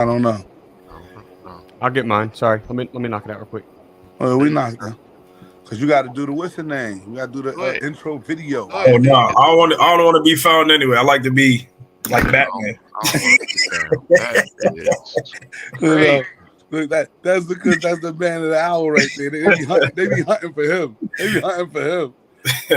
I don't know. No. I'll get mine. Sorry. Let me knock it out real quick. Well, we not though, because you got to do the what's the name? You got to do the Go ahead. intro video. Go Oh ahead, no, D. I don't want to be found anyway. I like to be like Batman. I don't want to be found. That is You know, crazy. look, that's because that's the man of the hour right there. They be hunting for him. They be hunting for him.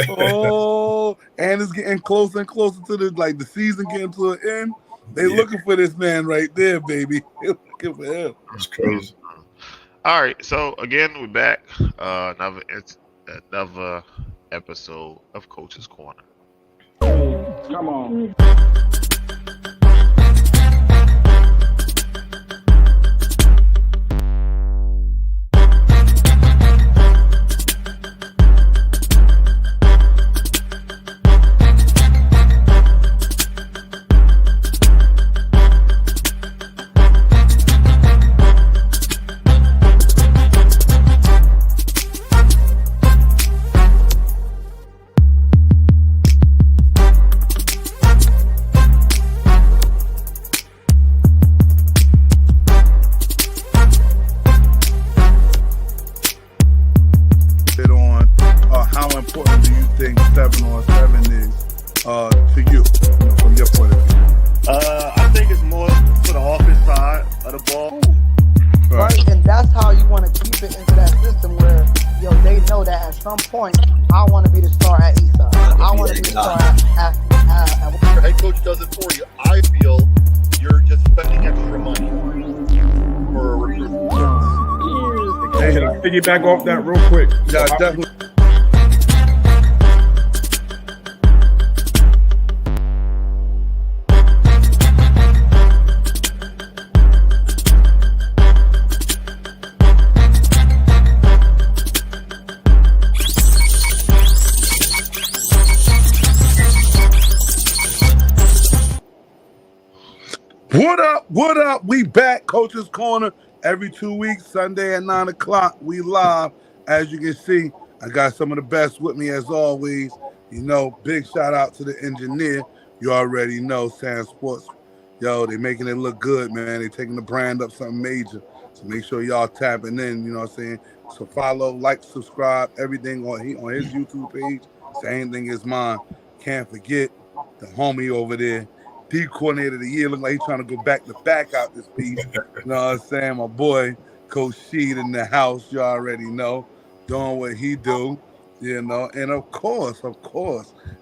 Oh, and it's getting closer and closer to the season getting to an end. They looking for this man right there, baby. They looking for him. That's crazy. All right, so again, we're back. Another episode of Coach's Corner. Come on. Bit on how important do you think 7-on-7 is to you from your point of view? I think it's more for the offense side of the ball. Right? And that's how you want to keep it into that system where, they know that at some point, I want to be the star at Eastside. I want to be the star at Your head coach does it for you. I feel you're just spending extra money for a recruiting service. Hey, to piggyback off that real quick. Yeah, definitely. What up? What up? We back, Coach's Corner. Every 2 weeks, Sunday at 9 o'clock, we live. As you can see, I got some of the best with me as always. Big shout out to the engineer. You already know, Sand Sports. Yo, they making it look good, man. They taking the brand up something major. So make sure y'all tapping in, you know what I'm saying? So follow, like, subscribe, everything on his YouTube page. Same thing as mine. Can't forget the homie over there. D coordinator of the year. Look like he's trying to go back to back out this piece. You know what I'm saying? My boy, Coach Sheed in the house. You already know. Doing what he do. And of course,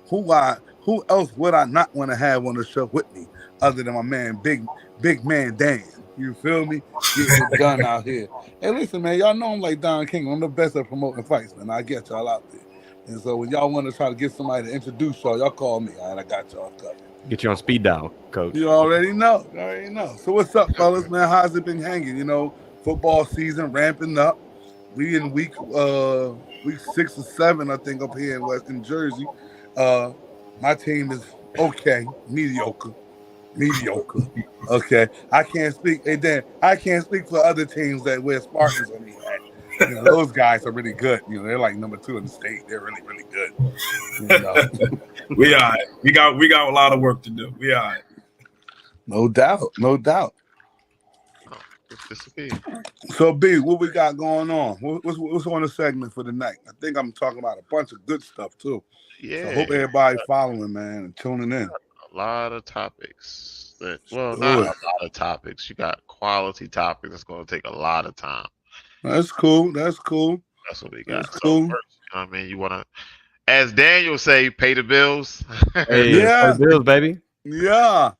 who else would I not want to have on the show with me other than my man, big man Dan? You feel me? Getting it done out here. Hey, listen, man, y'all know I'm like Don King. I'm the best at promoting fights, man. I get y'all out there. And so when y'all want to try to get somebody to introduce y'all call me. All right, I got y'all covered. Get you on speed dial, Coach. You already know. So what's up, fellas, man? How's it been hanging? Football season ramping up. We in week 6 or 7, I think, up here in Jersey. My team is okay, mediocre. Okay, I can't speak. Hey, Dan, I can't speak for other teams that wear Spartans on the hat. Those guys are really good. They're like number 2 in the state. They're really, really good. We all right. We got a lot of work to do. We all right. No doubt. So B, what we got going on? What's on the segment for the night? I think I'm talking about a bunch of good stuff too. Yeah. So I hope everybody following, man, and tuning in. A lot of topics. Not a lot of topics. You got quality topics that's going to take a lot of time. That's cool. That's what we got. That's cool. First, you want to, as Daniel say, pay the bills. Hey, Yeah. pay the bills, baby. Yeah.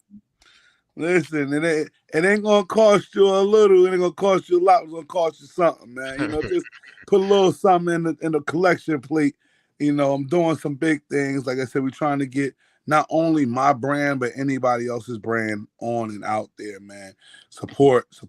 Listen, it ain't gonna cost you a little. It ain't gonna cost you a lot. It's gonna cost you something, man. Just put a little something in the collection plate. I'm doing some big things. Like I said, we're trying to get not only my brand, but anybody else's brand on and out there, man. Support. So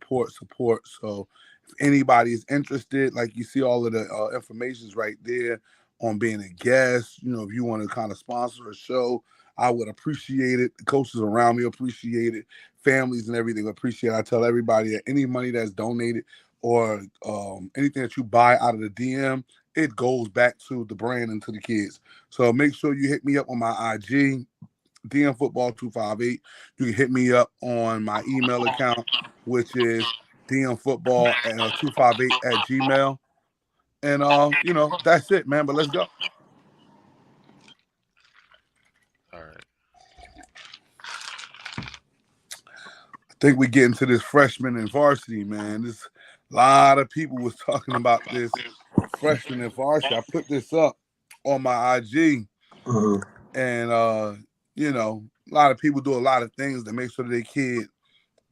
if anybody is interested, like you see all of the information's right there on being a guest. If you want to kind of sponsor a show, I would appreciate it. The coaches around me appreciate it. Families and everything appreciate it. I tell everybody that any money that's donated or anything that you buy out of the DM, it goes back to the brand and to the kids. So make sure you hit me up on my IG DMFootball258. You can hit me up on my email account, which is DMFootball258@gmail. And that's it, man. But let's go. All right. I think we get into this freshman and varsity, man. There's a lot of people was talking about this freshman and varsity. I put this up on my IG, and a lot of people do a lot of things to make sure that their kid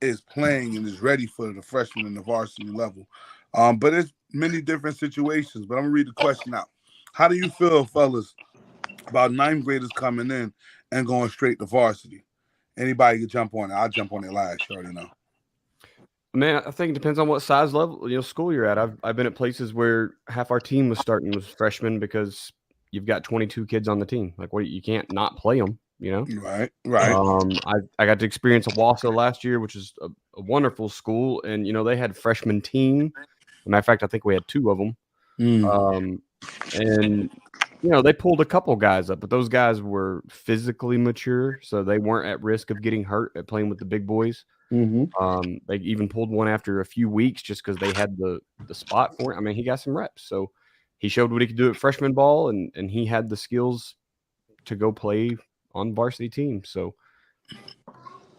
is playing and is ready for the freshman and the varsity level. But it's many different situations. But I'm gonna read the question out. How do you feel, fellas, about ninth graders coming in and going straight to varsity? Anybody can jump on it. I'll jump on it last. You already know. Man, I think it depends on what size level, school you're at. I've been at places where half our team was starting as freshmen because you've got 22 kids on the team. Like, you can't not play them, Right. I got to experience Owasso last year, which is a wonderful school, and they had freshman team. As a matter of fact, I think we had 2 of them. And they pulled a couple guys up, but those guys were physically mature, so they weren't at risk of getting hurt at playing with the big boys. They even pulled one after a few weeks just because they had the spot for it. I mean, he got some reps, so he showed what he could do at freshman ball, and he had the skills to go play on varsity team. So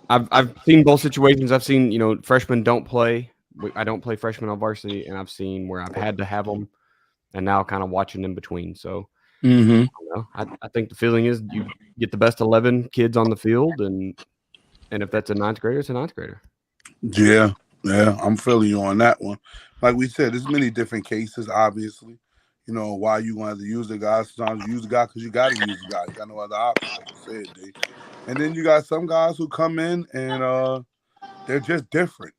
I've seen both situations. I've seen freshmen don't play. I don't play freshmen on varsity, and I've seen where I've had to have them, and now kind of watching in between. So. I think the feeling is you get the best 11 kids on the field, and if that's a ninth grader, it's a ninth grader. Yeah, I'm feeling you on that one. Like we said, there's many different cases, obviously. Why you want to use the guy. Sometimes you use the guy because you got to use the guy. You got no other option, like you said, D. And then you got some guys who come in and they're just different.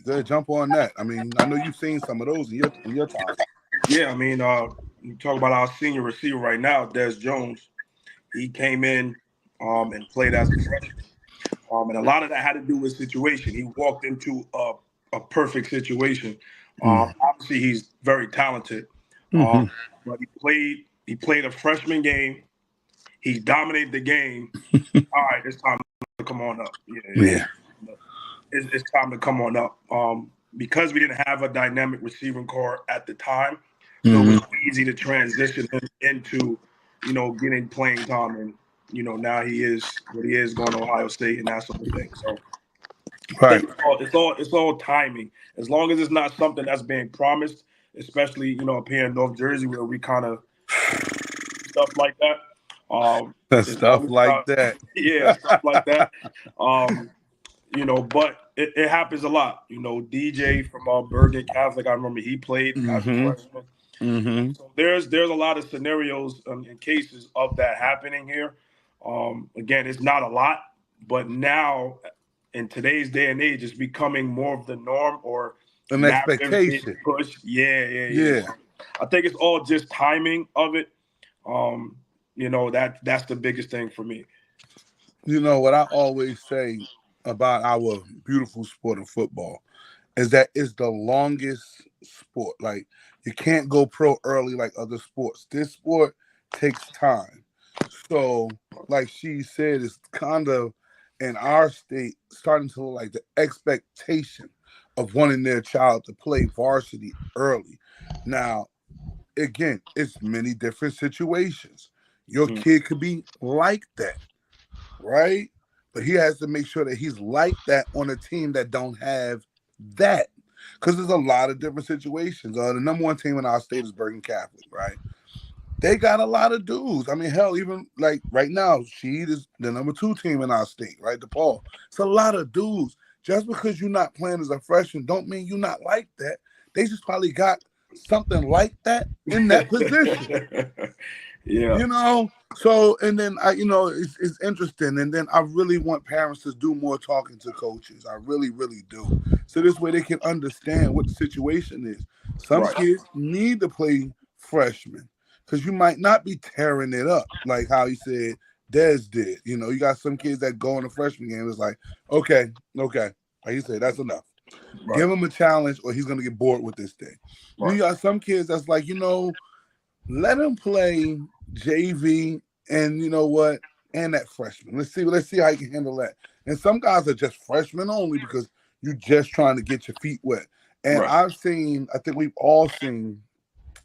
Go jump on that. I mean, I know you've seen some of those in your time. Yeah, I mean, you talk about our senior receiver right now, Des Jones. He came in and played as a freshman. And a lot of that had to do with situation. He walked into a perfect situation. Obviously, he's very talented. But he played a freshman game. He dominated the game. All right, it's time to come on up. Yeah. It's time to come on up. Because we didn't have a dynamic receiving core at the time, so it was easy to transition him into, getting playing time. And, now he is what he is, going to Ohio State and that sort of thing. So right. It's all timing. As long as it's not something that's being promised, especially, up here in North Jersey where we kind of stuff like that. Stuff like that. Yeah, stuff like that. But it happens a lot. DJ from Bergen Catholic, I remember he played as a freshman. So there's a lot of scenarios and cases of that happening here. Again, it's not a lot, but now in today's day and age, it's becoming more of the norm or an expectation. Push. Yeah. I think it's all just timing of it. That's the biggest thing for me. What I always say about our beautiful sport of football is that it's the longest sport. Like, you can't go pro early like other sports. This sport takes time. So, like she said, it's kind of in our state starting to look like the expectation of wanting their child to play varsity early. Now, again, it's many different situations. Your kid could be like that, right? But he has to make sure that he's like that on a team that don't have that. Because there's a lot of different situations. The number one team in our state is Bergen Catholic, right? They got a lot of dudes. I mean, hell, even like right now, Sheed is the number 2 team in our state, right? DePaul. It's a lot of dudes. Just because you're not playing as a freshman don't mean you're not like that. They just probably got something like that in that position. Yeah. So, and then it's interesting. And then I really want parents to do more talking to coaches. I really, really do. So this way they can understand what the situation is. Some kids need to play freshmen because you might not be tearing it up like how he said Des did. You got some kids that go in the freshman game. It's like, okay. Like he said, that's enough. Right. Give him a challenge or he's going to get bored with this thing. Right. You got some kids that's like, let him play JV and and that freshman. Let's see how you can handle that. And some guys are just freshmen only because you're just trying to get your feet wet. And Right. I think we've all seen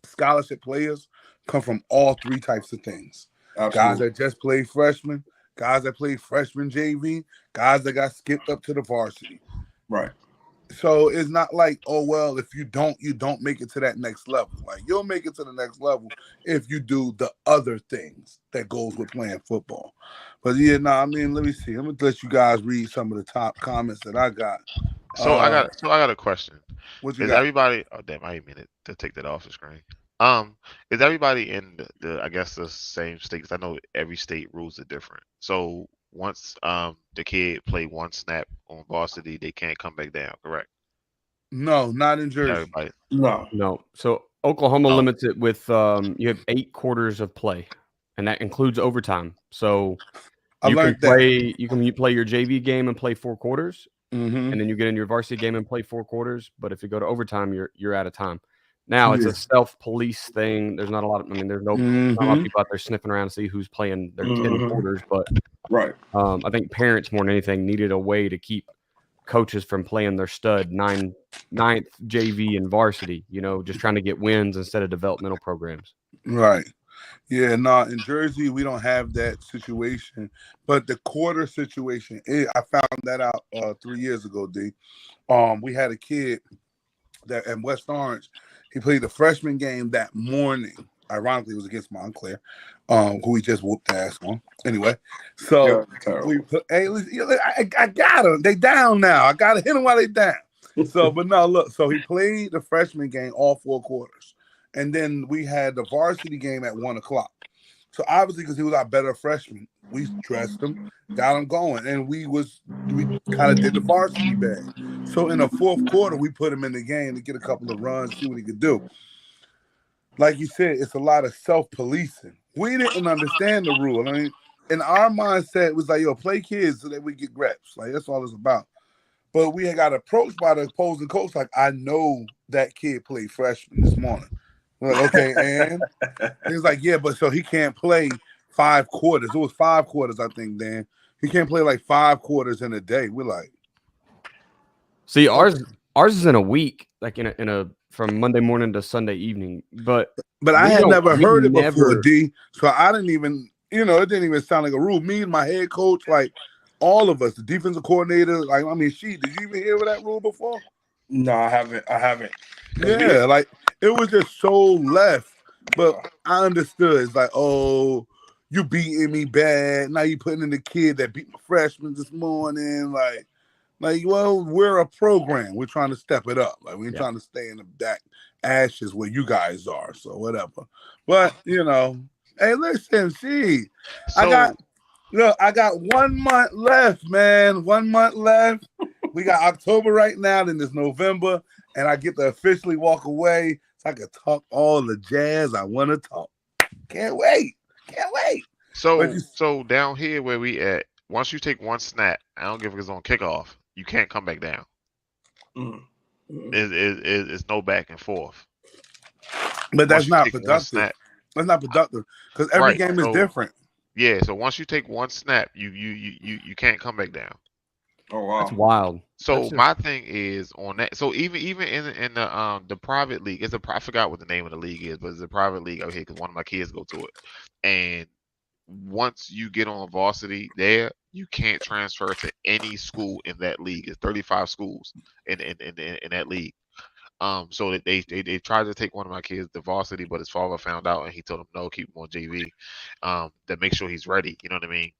scholarship players come from all three types of things. Absolutely. Guys that just played freshman, guys that played freshman JV, guys that got skipped up to the varsity. Right. So it's not like, oh, well, if you don't make it to that next level. Like, you'll make it to the next level if you do the other things that goes with playing football. But yeah, let me see. I'm gonna let you guys read some of the top comments that I got. So I got a question. What you Is got? everybody? Oh damn! I didn't mean to take that off the screen. Is everybody in the I guess the same state? 'Cause I know every state rules are different. So once the kid play one snap on varsity, they can't come back down. Correct? No, not in Jersey. Everybody. No. So Oklahoma Oh. limits it with you have 8 quarters of play, and that includes overtime. So I you can learned that. play you play your JV game and play 4 quarters, Mm-hmm. and then you get in your varsity game and play 4 quarters. But if you go to overtime, you're out of time. Now it's Yeah. a self-police thing. There's not a lot of there's not a lot of people out there sniffing around to see who's playing their 10 quarters. But Right. I think parents more than anything needed a way to keep coaches from playing their stud ninth JV and varsity, just trying to get wins instead of developmental programs. Right. Yeah, no, in Jersey, we don't have that situation. But the quarter situation, I found that out 3 years ago, D. We had a kid that in West Orange, he played the freshman game that morning. Ironically, it was against Montclair, who he just whooped the ass on. Anyway, so we put, I got him. They down now. I got to hit them while they down. So, but no, look. So he played the freshman game all 4 quarters. And then we had the varsity game at 1:00. So obviously, because he was our better freshman, we dressed him, got him going, and we kind of did the varsity bag. So in the 4th quarter, we put him in the game to get a couple of runs, see what he could do. Like you said, it's a lot of self-policing. We didn't understand the rule. I mean, in our mindset, it was like, yo, play kids so that we get reps. Like, that's all it's about. But we had got approached by the opposing coach, like, I know that kid played freshman this morning. We're like, okay, and he was like, yeah, but so he can't play 5 quarters. It was 5 quarters, I think, Dan. He can't play like 5 quarters in a day. We're like, see, ours is in a week, like in a from Monday morning to Sunday evening. But I had never heard it before, never- D. So I didn't even, it didn't even sound like a rule. Me and my head coach, like all of us, the defensive coordinator, like, I mean, did you even hear of that rule before? No, I haven't. Yeah, like it was just so left. But I understood. It's like, oh, you beating me bad. Now you putting in the kid that beat my freshman this morning. Like, well, we're a program. We're trying to step it up. Like, we're trying to stay in the back ashes where you guys are. So whatever. But hey, listen, I got 1 month left, man. 1 month left. We got October right now, then there's November, and I get to officially walk away so I can talk all the jazz I want to talk. Can't wait. So down here where we at, once you take one snap, I don't give a it's on kickoff, you can't come back down. It's no back and forth. But that's Once you not take one productive. snap- That's not productive because every Right, game is so- different. Yeah, so once you take one snap, you can't come back down. Oh wow. That's wild. So That's just- my thing is on that. So even in the private league, I forgot what the name of the league is, but it's a private league out here because one of my kids go to it. And once you get on varsity there, you can't transfer to any school in that league. It's 35 schools in that league. So that they tried to take one of my kids to varsity, but his father found out and he told him no, keep him on JV. To make sure he's ready. You know what I mean?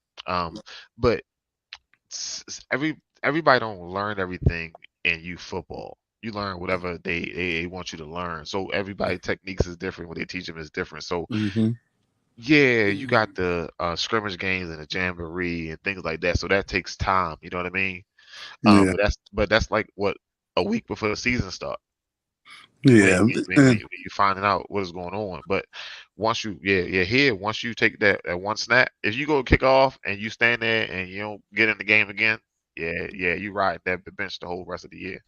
But everybody don't learn everything in youth football. You learn whatever they want you to learn. So everybody techniques is different. What they teach them is different. So yeah, you got the scrimmage games and the jamboree and things like that. So that takes time. You know what I mean? Yeah. But that's like what a week before the season starts. Yeah. When you're finding out what is going on. But once you once you take that one snap, if you go kick off and you stand there and you don't get in the game again, you ride that bench the whole rest of the year.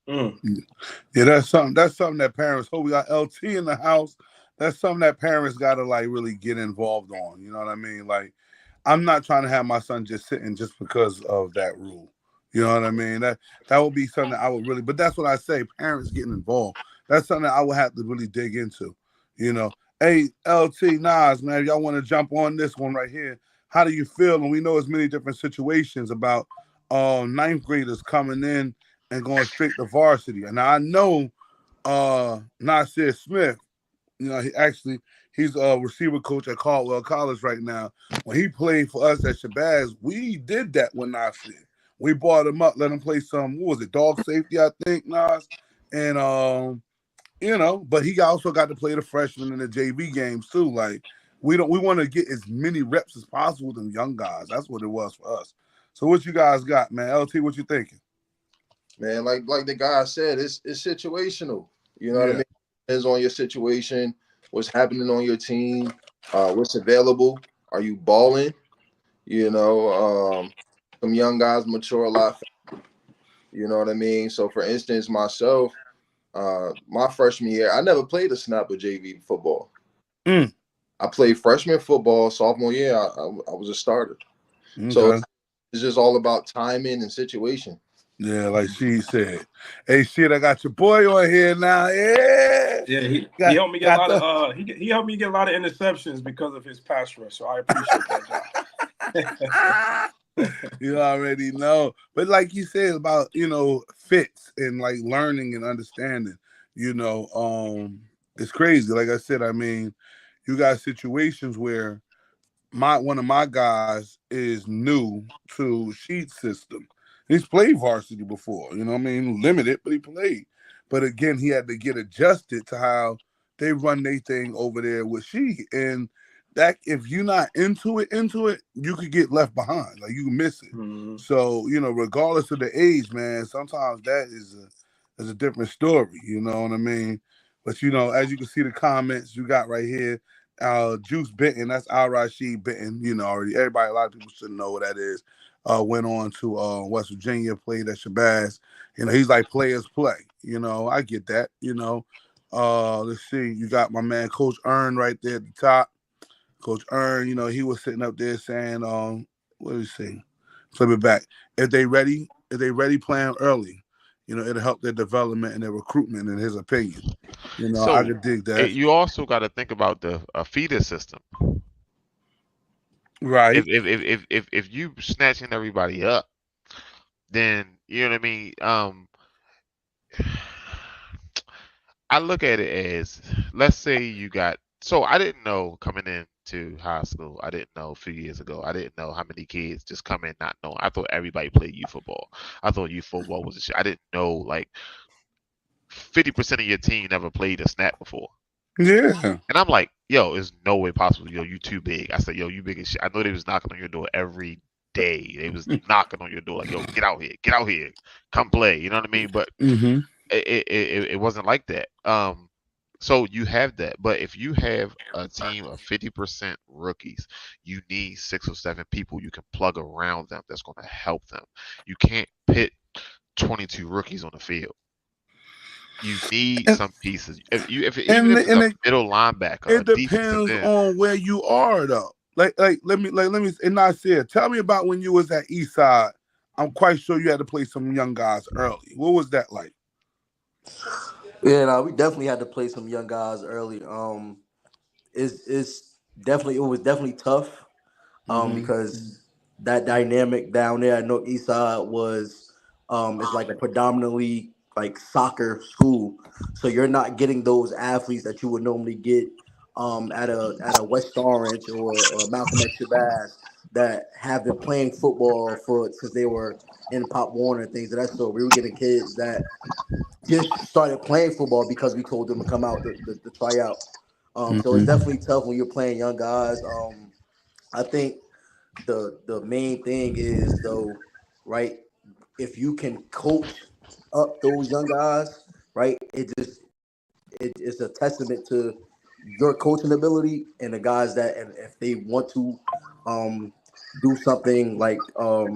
Yeah, that's something that parents hope. We got LT in the house. That's something that parents gotta like really get involved on. You know what I mean? Like, I'm not trying to have my son just sitting just because of that rule. You know what I mean? That would be something I would really. But that's what I say. Parents getting involved. That's something I would have to really dig into. You know. Hey, LT Nas, man, y'all want to jump on this one right here? How do you feel? And we know there's many different situations about ninth graders coming in and going straight to varsity. And I know Nasir Smith, you know, he's a receiver coach at Caldwell College right now. When he played for us at Shabazz, we did that with Nasir. We brought him up, let him play some, what was it, dog safety, I think, Nas. And you know, but he also got to play the freshman in the JV games too. Like we want to get as many reps as possible with them young guys. That's what it was for us. So what you guys got, man? LT, what you thinking? Man, like the guy said, it's situational. You know what I mean? Depends on your situation, what's happening on your team, what's available. Are you balling? You know, some young guys mature a lot faster. You know what I mean? So for instance, myself, my freshman year, I never played a snap of JV football. I played freshman football. Sophomore year, I was a starter. Okay. So it's just all about timing and situation. Yeah, like she said. Hey, shit, I got your boy on here now. Yeah, he helped me get a lot of he helped me get a lot of interceptions because of his pass rush. So I appreciate that. You already know. But like you said about, you know, fits and like learning and understanding, you know, it's crazy. Like I said, I mean, you got situations where one of my guys is new to Sheet system. He's played varsity before, you know what I mean? Limited, but he played. But again, he had to get adjusted to how they run their thing over there with Sheet. And that if you're not into it, you could get left behind. Like you can miss it. Mm-hmm. So, you know, regardless of the age, man, sometimes that is a different story. You know what I mean? But you know, as you can see the comments you got right here, Juice Benton, that's Al-Rashid Benton, you know, already everybody, a lot of people should know what that is. Went on to West Virginia, played at Shabazz. You know, he's like players play. You know, I get that, you know. Let's see, you got my man Coach Earn right there at the top. Coach Earn, you know, he was sitting up there saying, what did he say? Flip it back. If they ready playing early, you know, it'll help their development and their recruitment, in his opinion. You know, so I could dig that. You also got to think about the feeder system. Right. If you snatching everybody up, then you know what I mean. I look at it as, let's say you got. So I didn't know coming into high school. I didn't know a few years ago. I didn't know how many kids just come in not knowing. I thought everybody played youth football. I thought youth football was a shit. I didn't know like 50% of your team never played a snap before. Yeah. And I'm like, yo, there's no way possible. Yo, you too big. I said, yo, you big as shit. I know they was knocking on your door every day. They was knocking on your door like, yo, get out here, come play. You know what I mean? But it wasn't like that. So you have that. But if you have a team of 50% rookies, you need 6 or 7 people you can plug around them that's going to help them. You can't pit 22 rookies on the field. You need some pieces. If it's a middle linebacker, it depends on where you are, though. Like let me. And Nasir, tell me about when you was at Eastside. I'm quite sure you had to play some young guys early. What was that like? Yeah, no, we definitely had to play some young guys early. It was definitely tough. Because that dynamic down there at North Eastside was it's like a predominantly like soccer school, so you're not getting those athletes that you would normally get at a West Orange or Malcolm X Shabazz that have been playing football since they were in Pop Warner and things of that sort. We were getting kids that just started playing football because we told them to come out to try out. So it's definitely tough when you're playing young guys. I think the main thing is though, right? If you can coach up those young guys, right? It's a testament to your coaching ability and the guys that, and if they want to do something like try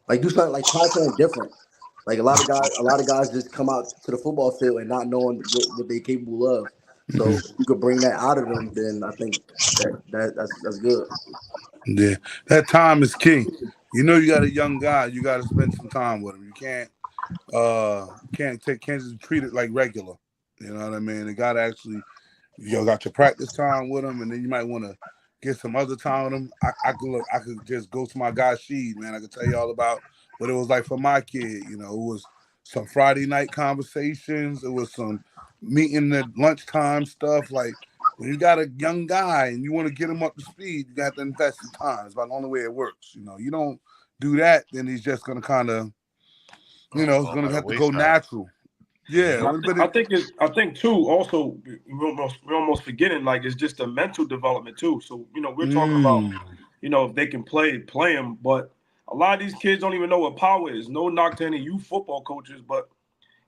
something different. Like a lot of guys just come out to the football field and not knowing what they're capable of. So if you could bring that out of them, then I think that's good. Yeah, that time is key. You know, you got a young guy, you got to spend some time with him. You can't just treat it like regular. You know what I mean? You got to actually, got your practice time with him, and then you might want to get some other time with him. I could just go to my guy Sheed, man. I could tell you all about what it was like for my kid. You know, it was some Friday night conversations. It was some meeting at lunchtime stuff. Like, when you got a young guy and you want to get him up to speed, you got to invest in time. It's about the only way it works. You know, you don't do that, then he's just going to kind of, it's going to have to go natural. Yeah, I think too. Also, we're almost forgetting, like, it's just a mental development too. So we're talking about if they can play them, but a lot of these kids don't even know what power is. No knock to any youth football coaches, but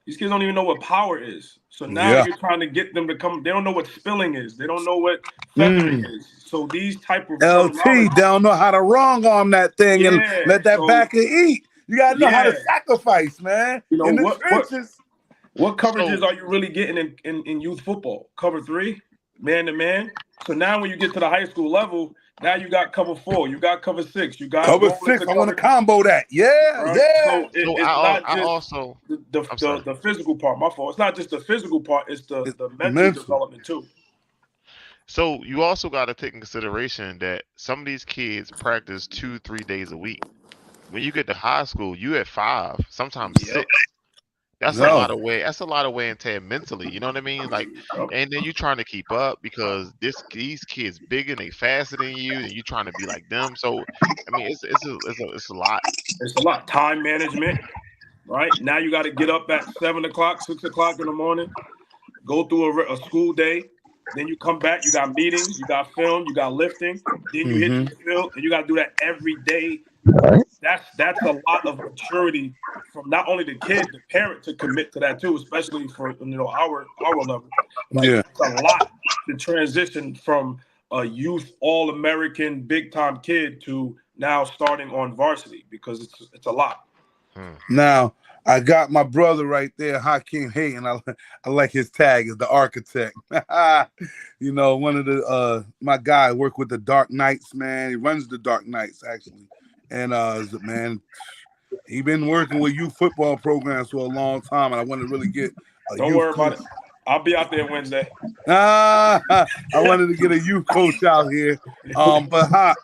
these kids don't even know what power is. So now you're trying to get them to come. They don't know what spilling is. They don't know what feathering is. So these type of LT, they don't know how to wrong arm that thing and let that backer eat. You gotta know how to sacrifice, man. In the trenches. What coverages are you really getting in youth football? Cover 3, man to man. So now when you get to the high school level, now you got cover 4, you got cover 6, you got cover 6. I want to combo that. Yeah, right? So it's not just the physical part. My fault. It's not just the physical part. It's the mental development too. So you also got to take in consideration that some of these kids practice 2-3 days a week. When you get to high school, you at 5, sometimes 6. That's a lot of way. That's a lot of wear and tear mentally. You know what I mean? Like, and then you're trying to keep up because these kids bigger, they faster than you, and you're trying to be like them. So, I mean, it's a lot. It's a lot. Time management, right? Now you got to get up at 7 o'clock, 6 o'clock in the morning, go through a school day. Then you come back. You got meetings. You got film. You got lifting. Then you hit the field, and you got to do that every day. That's a lot of maturity from not only the kid, the parent to commit to that too, especially for our level. It's a lot to transition from a youth All-American big time kid to now starting on varsity because it's a lot. Now I got my brother right there, Hakeem Hayden. I like his tag as the architect. One of the my guy worked with the Dark Knights, man. He runs the Dark Knights actually. And man, he been working with youth football programs for a long time, and I want to really get. Don't worry about it. I'll be out there Wednesday. I wanted to get a youth coach out here, but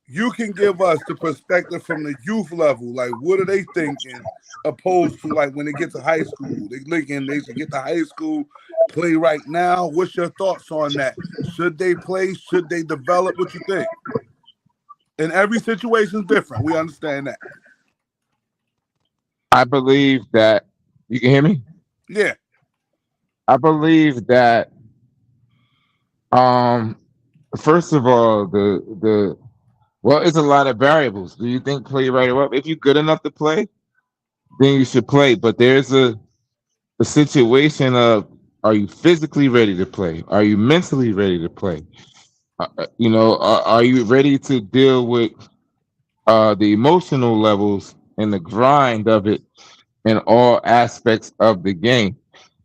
you can give us the perspective from the youth level. Like, what are they thinking, opposed to like when they get to high school? They thinking they should get to high school, play right now. What's your thoughts on that? Should they play? Should they develop? What you think? And every situation is different. We understand that. I believe that you can hear me. Yeah. I believe that. First of all, it's a lot of variables. Do you think play right away? If you're good enough to play, then you should play. But there's a situation of: are you physically ready to play? Are you mentally ready to play? Are you ready to deal with the emotional levels and the grind of it in all aspects of the game?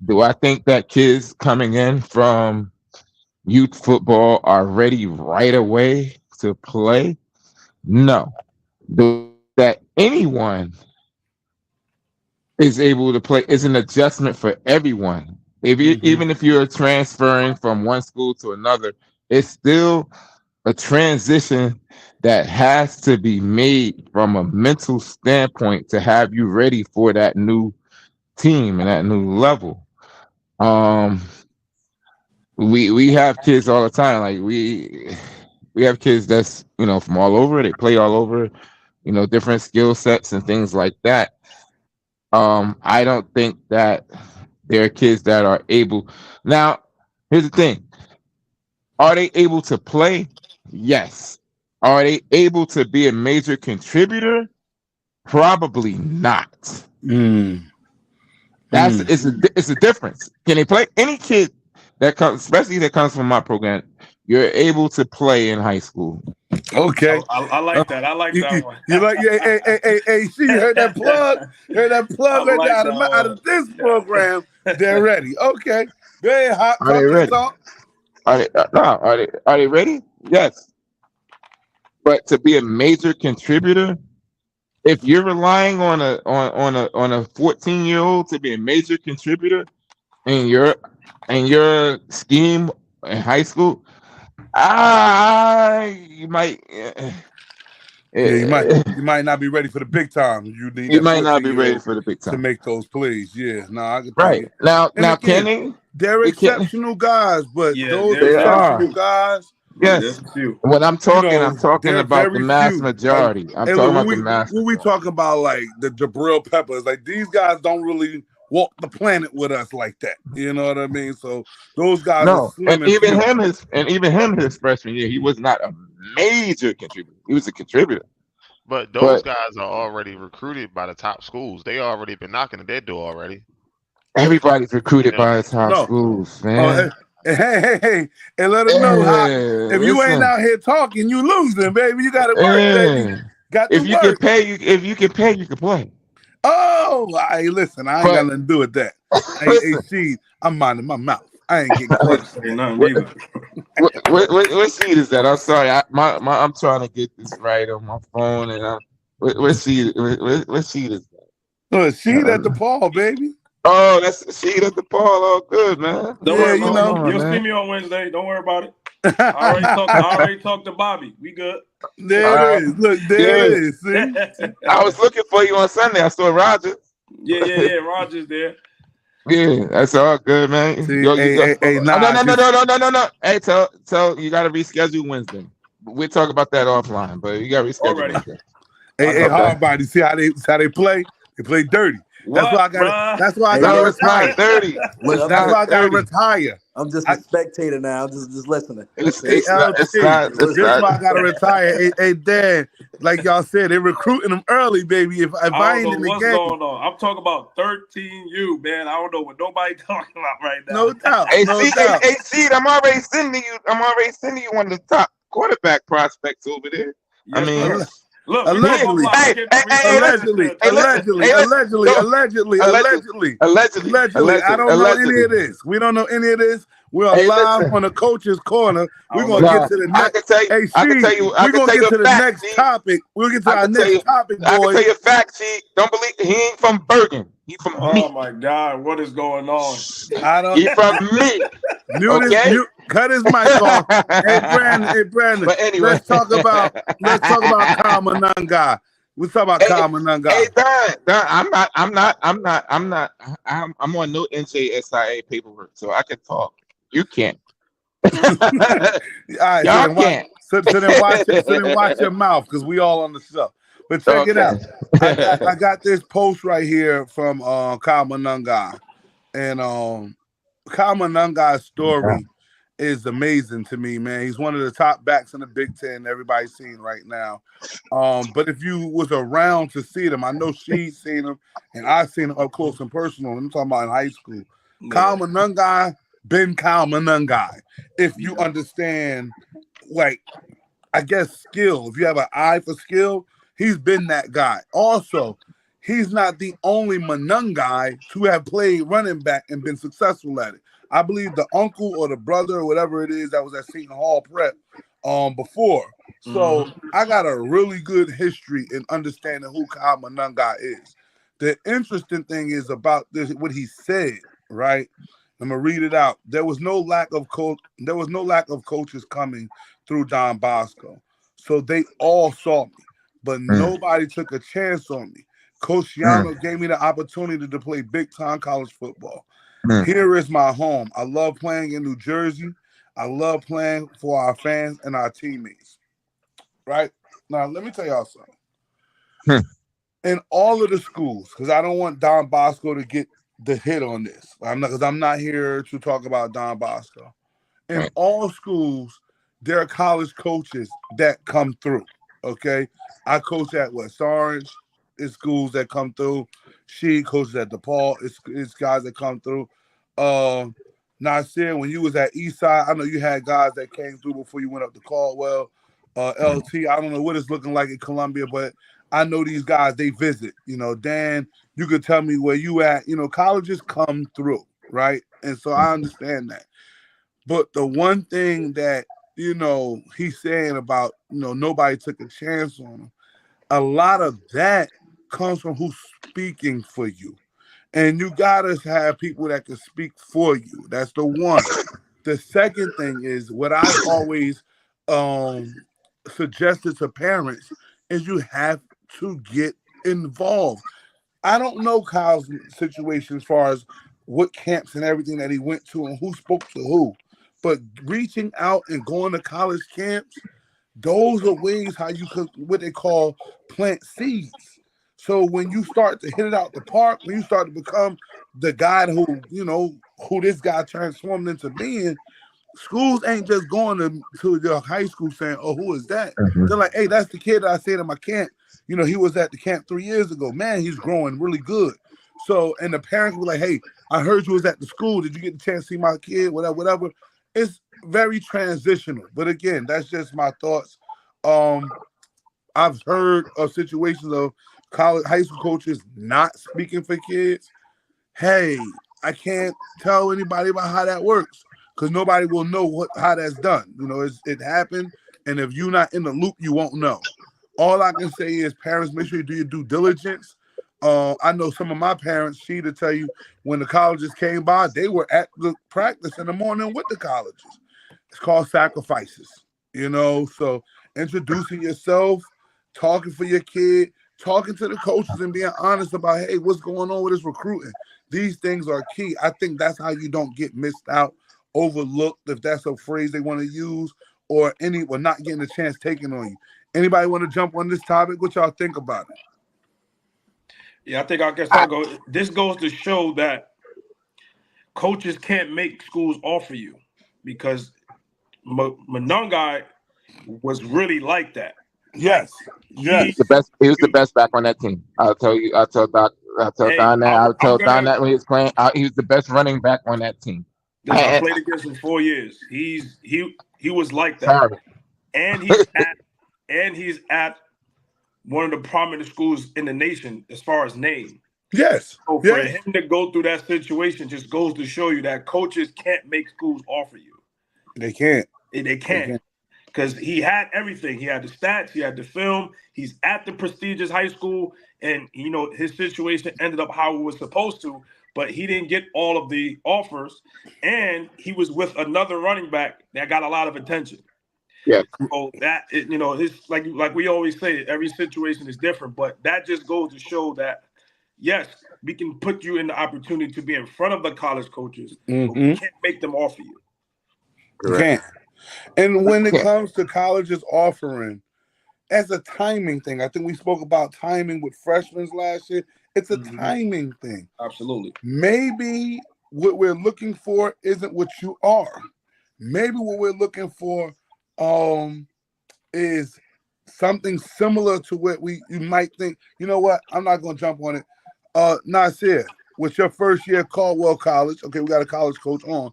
Do I think that kids coming in from youth football are ready right away to play? No. That anyone is able to play is an adjustment for everyone. Even if you're transferring from one school to another, it's still a transition that has to be made from a mental standpoint to have you ready for that new team and that new level. We have kids all the time. Like we have kids that's from all over. They play all over, different skill sets and things like that. I don't think that there are kids that are able. Now, here's the thing. Are they able to play? Yes. Are they able to be a major contributor? Probably not. It's a difference. Can they play? Any kid that comes, especially that comes from my program, you're able to play in high school. Okay. I like that. I like that one. You like hey, you heard that plug? Heard that plug out of this program. They're ready. Okay. Go ahead, Hot. Are they Talk your ready? talk. Are they ready? Yes. But to be a major contributor, if you're relying on a 14-year-old to be a major contributor in your scheme in high school, you might. Yeah, you might not be ready for the big time. You need You that might not be 14-year-old ready for the big to time. make those plays. Yeah, no, I can Right. Now, And again, Kenny, they're exceptional guys, but Yeah, those they exceptional are. guys, Yes. That's few. When I'm talking, I'm talking they're about the very mass few. majority. I'm Hey, talking look, about the mass when we majority. talk about like the Jabril Peppers, like these guys don't really walk the planet with us like that. You know what I mean? So those guys are No, slim and and few. even him his freshman year, he was not a major contributor. He was a contributor. But those guys are already recruited by the top schools. They already been knocking at their door already. Everybody's recruited by the top No. schools, Oh, man. hey, and let them know how. If you ain't out here talking, you losing, baby. You got to work, baby. Got to If you work. can pay, you can play. Oh, hey, listen, I ain't got nothing to do with that. Hey, Sheed, I'm minding my mouth. I ain't getting close. What seed is that? I'm sorry, I'm trying to get this right on my phone, and what seed? What seed is that? Oh, Sheed at the Paul, baby. Oh, that's Sheed at the Paul. Oh, good, man. Don't Yeah, worry, you know. you'll see me on Wednesday. Don't worry about it. I already talked to Bobby. We good. There it is. Look, there it is. See? I was looking for you on Sunday. I saw Roger. Yeah. Roger's there. Yeah, that's all good, man. See, No. Hey, tell you got to reschedule Wednesday. We'll talk about that offline, but you got to reschedule Wednesday. Hey, hard body. See how they play? They play dirty. That's why I got. That's why I got to retire. Dirty. That's why I got to retire. I'm just a spectator now. I'm just listening. It's That's why I got to retire. Hey, Dad, like y'all said, they're recruiting them early, baby. If I ain't in the what's game, going on. I'm talking about 13U, man. I don't know what nobody talking about right now. No doubt. Hey, no Seed, doubt. hey, Seed, I'm already sending you one of the top quarterback prospects over there. Yes, I mean, sir. Look, allegedly, allegedly. I don't know any of this. We don't know any of this. We're live on the Coach's Corner. We're gonna get to the next. We're gonna get to the next topic. We'll get to our next topic, boys. I can tell you a fact, Seed. Don't believe he ain't from Bergen. He's from me. Oh my God, what is going on? He's from me. Cut his mic off. Hey Brandon. But anyway, let's talk about Kyle Monangai. Let's talk about Kyle Monangai. Hey, Don, I'm on no NJSIA paperwork, so I can talk. You can't. All right, y'all can't. So then watch your mouth, because we all on the show. But check it out. I got this post right here from Kyle Monangai, and Kyle Monangai's story is amazing to me, man. He's one of the top backs in the Big Ten everybody's seeing right now. But if you was around to see them, I know she's seen him, and I've seen him up close and personal. I'm talking about in high school. Yeah. Kyle Monangai been Kyle Monangai. If you understand, like, I guess skill. If you have an eye for skill, he's been that guy. Also, he's not the only Monangai to have played running back and been successful at it. I believe the uncle or the brother or whatever it is that was at Seton Hall Prep before. So I got a really good history in understanding who Kyle Monangai is. The interesting thing is about this, what he said, right? I'm gonna read it out. There was no lack of coaches coming through Don Bosco. So they all saw me, but nobody took a chance on me. Coach Yano gave me the opportunity to play big-time college football. Here is my home. I love playing in New Jersey. I love playing for our fans and our teammates. Right? Now, let me tell y'all something. In all of the schools, because I don't want Don Bosco to get the hit on this. Because I'm not here to talk about Don Bosco. In all schools, there are college coaches that come through. Okay? I coach at West Orange. It's schools that come through. She coaches at DePaul. It's guys that come through. Nasir, when you was at Eastside, I know you had guys that came through before you went up to Caldwell. LT, I don't know what it's looking like in Columbia, but I know these guys, they visit. You know, Dan, you could tell me where you at. You know, colleges come through. right? And so I understand that. But the one thing that, he's saying about, nobody took a chance on him, a lot of that comes from who's speaking for you. And you gotta have people that can speak for you. That's the one. The second thing is what I've always suggested to parents is you have to get involved. I don't know Kyle's situation as far as what camps and everything that he went to and who spoke to who, but reaching out and going to college camps, those are ways how you could what they call plant seeds. So when you start to hit it out the park, when you start to become the guy who this guy transformed into being, schools ain't just going to your high school saying, "Oh, who is that?" They're like, "Hey, that's the kid that I said in my camp. He was at the camp 3 years ago. Man, he's growing really good." So, and the parents were like, "Hey, I heard you was at the school. Did you get the chance to see my kid? Whatever." It's very transitional. But again, that's just my thoughts. I've heard of situations of high school coaches not speaking for kids. Hey, I can't tell anybody about how that works because nobody will know how that's done. It happened, and if you're not in the loop, you won't know. All I can say is, parents, make sure you do your due diligence. I know some of my parents, to tell you, when the colleges came by, they were at the practice in the morning with the colleges. It's called sacrifices, So introducing yourself, talking for your kid, talking to the coaches and being honest about, hey, what's going on with this recruiting? These things are key. I think that's how you don't get missed out, overlooked, if that's a phrase they want to use, or not getting a chance taken on you. Anybody want to jump on this topic? What y'all think about it? Yeah, I guess I'll go. This goes to show that coaches can't make schools offer you, because Monangai was really like that. Yes. He was the best back on that team. I'll tell Don that when he was playing. He was the best running back on that team. I played against him 4 years. He was like that. And he's at one of the prominent schools in the nation as far as name. Yes. So for him to go through that situation just goes to show you that coaches can't make schools offer you. They can't. They can't. Because he had everything. He had the stats. He had the film. He's at the prestigious high school. And, his situation ended up how it was supposed to. But he didn't get all of the offers. And he was with another running back that got a lot of attention. Yeah. So that, it's like we always say, every situation is different. But that just goes to show that, yes, we can put you in the opportunity to be in front of the college coaches. But we can't make them offer you. You can't. And when it comes to colleges offering, as a timing thing, I think we spoke about timing with freshmen last year. It's a timing thing. Absolutely. Maybe what we're looking for isn't what you are. Maybe what we're looking for is something similar to what you might think. You know what? I'm not going to jump on it. Nasir, with your first year at Caldwell College, okay, we got a college coach on.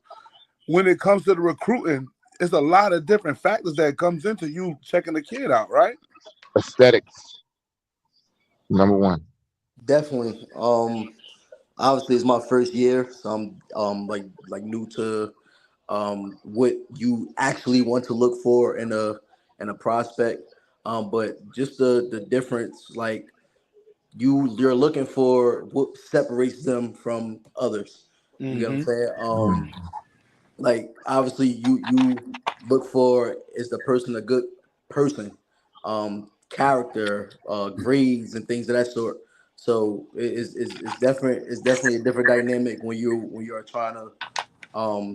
When it comes to the recruiting, it's a lot of different factors that comes into you checking the kid out, right? Aesthetics, number one. Definitely. Obviously it's my first year, so I'm like new to what you actually want to look for in a prospect. But just the difference, like you're looking for what separates them from others. You get what I'm saying? Like obviously you look for, is the person a good person, character, grades and things of that sort. So it's definitely a different dynamic when you are trying to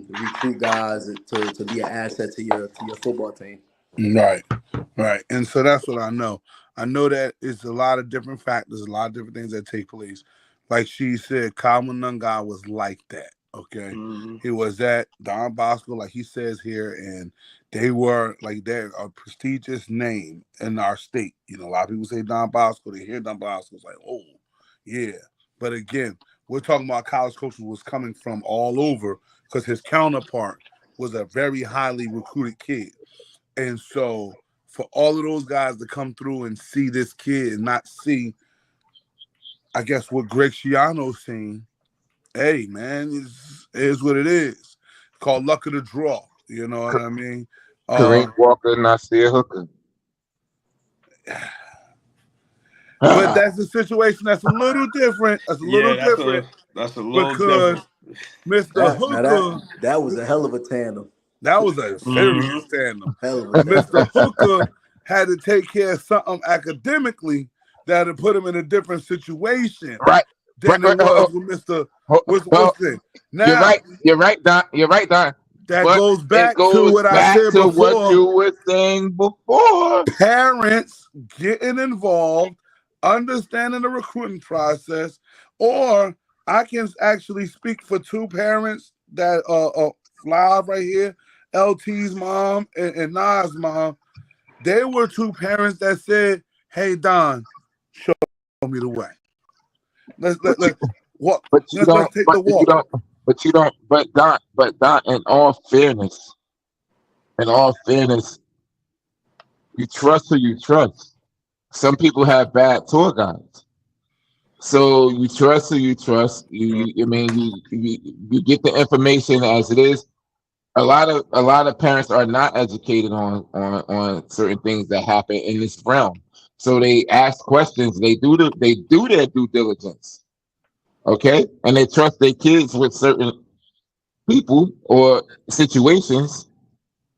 recruit guys to be an asset to your football team. Right. And so that's what I know. I know that it's a lot of different factors, a lot of different things that take place. Like she said, Kyle Monangai was like that. Okay. He was at Don Bosco, like he says here, and they were like, they're a prestigious name in our state. A lot of people say Don Bosco, they hear Don Bosco, it's like, oh, yeah. But again, we're talking about college coaches was coming from all over because his counterpart was a very highly recruited kid. And so for all of those guys to come through and see this kid and not see, I guess, what Greg Schiano's seen, hey, man, It is what it is. It's called luck of the draw. You know what I mean? Kareem Walker, Nasir Hooker. But that's a situation that's a little different. That's a little different. That's a little because different. Mr. Hooker. That was a hell of a tandem. That was a serious tandem. Hell of a Mr. Hooker had to take care of something academically that would put him in a different situation. Right. Than it was with Mr. Wilson. Now, You're right, Don. That But goes back it goes to what I back said to before. what you were saying before. Parents getting involved, understanding the recruiting process, or I can actually speak for two parents that live right here, LT's mom and Nas' mom. They were two parents that said, "Hey Don, show me the way. Let's take the walk." But Don, in all fairness, you trust who you trust. Some people have bad tour guides, so you trust who you trust. You get the information as it is. A lot of parents are not educated on certain things that happen in this realm, so they ask questions. They do their due diligence. Okay, and they trust their kids with certain people or situations,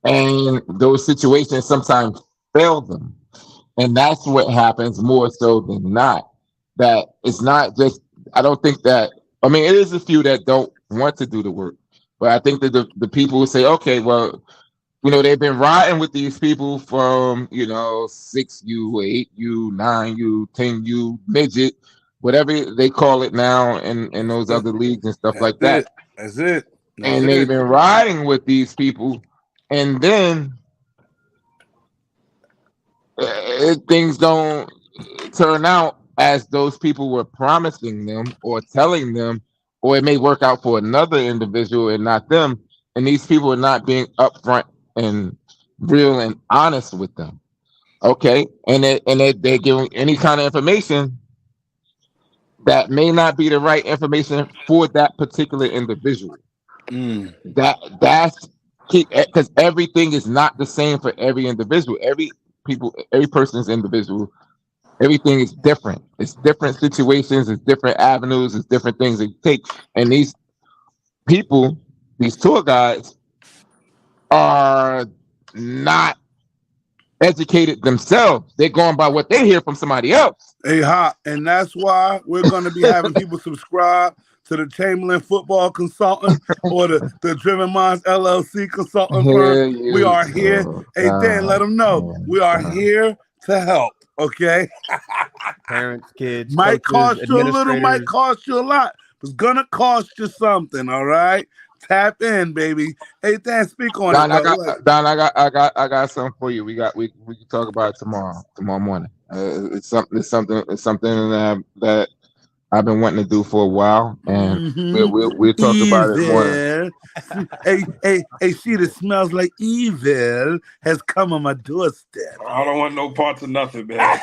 and those situations sometimes fail them, and that's what happens more so than not. That it's not just. I don't think that. I mean, it is a few that don't want to do the work, but I think that the people who say, okay, well, they've been riding with these people from 6U, 8U, 9U, 10U, midget, whatever they call it now in those other leagues and stuff like that. That's it. And they've been riding with these people, and then things don't turn out as those people were promising them or telling them, or it may work out for another individual and not them. And these people are not being upfront and real and honest with them. Okay, and they're giving any kind of information that may not be the right information for that particular individual. That's key, because everything is not the same for every individual. Every person is individual. Everything is different. It's different situations. It's different avenues. It's different things that you take. And these people, these tour guides, are not educated themselves. They're going by what they hear from somebody else. Hey, hot, and that's why we're going to be having people subscribe to the Chamberlain Football Consultant or the Driven Minds LLC consultant firm. We are here. Hey, Dan, let them know we are here to help. Okay. Parents, kids, might coaches, cost you a little, might cost you a lot. It's gonna cost you something. All right. Tap in, baby. Hey, Dan, speak on Don, it. I got something for you. We can talk about it tomorrow morning. It's something that I've been wanting to do for a while, and we'll talk about it more. Hey, shit, it smells like evil has come on my doorstep. I don't want no parts of nothing, man.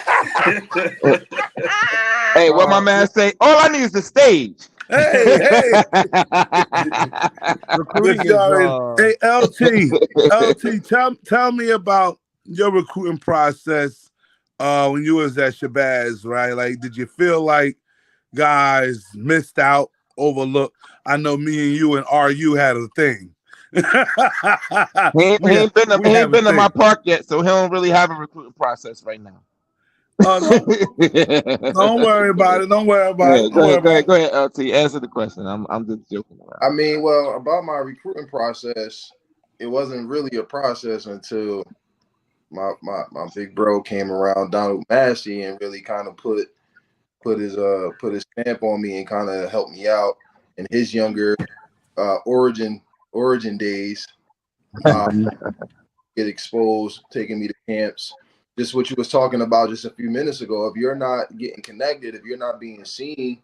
Hey, what my man say? All I need is the stage. Hey, LT, tell me about your recruiting process when you was at Shabazz, right? Like, did you feel like guys missed out, overlooked? I know me and you and RU had a thing. he ain't been to my park yet, so he don't really have a recruiting process right now. Don't worry about it. Don't worry about it. Go ahead, LT. Answer the question. I'm just joking around. I mean, well, about my recruiting process, it wasn't really a process until my big bro came around, Donald Massey, and really kind of put his stamp on me and kind of helped me out in his younger origin days. Get exposed, taking me to camps. Just what you was talking about just a few minutes ago. If you're not getting connected, if you're not being seen,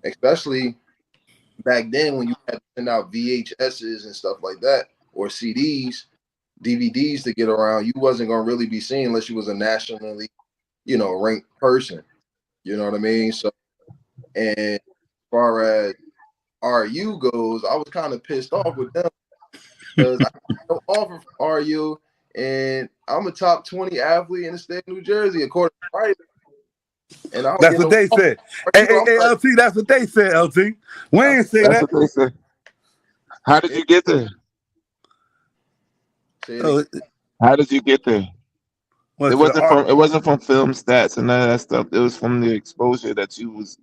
especially back then when you had to send out VHSs and stuff like that, or CDs, DVDs to get around, you wasn't gonna really be seen unless you was a nationally, ranked person. You know what I mean? So, and as far as RU goes, I was kind of pissed off with them because I got no offer from RU, and I'm a top 20 athlete in the state of New Jersey, according to Ryder. And I That's what they said. Hey, LT, that's what they said, LT. We ain't say That's that. what they said. How did you get there? How did you get there? It wasn't from film stats and none of that stuff. It was from the exposure that you was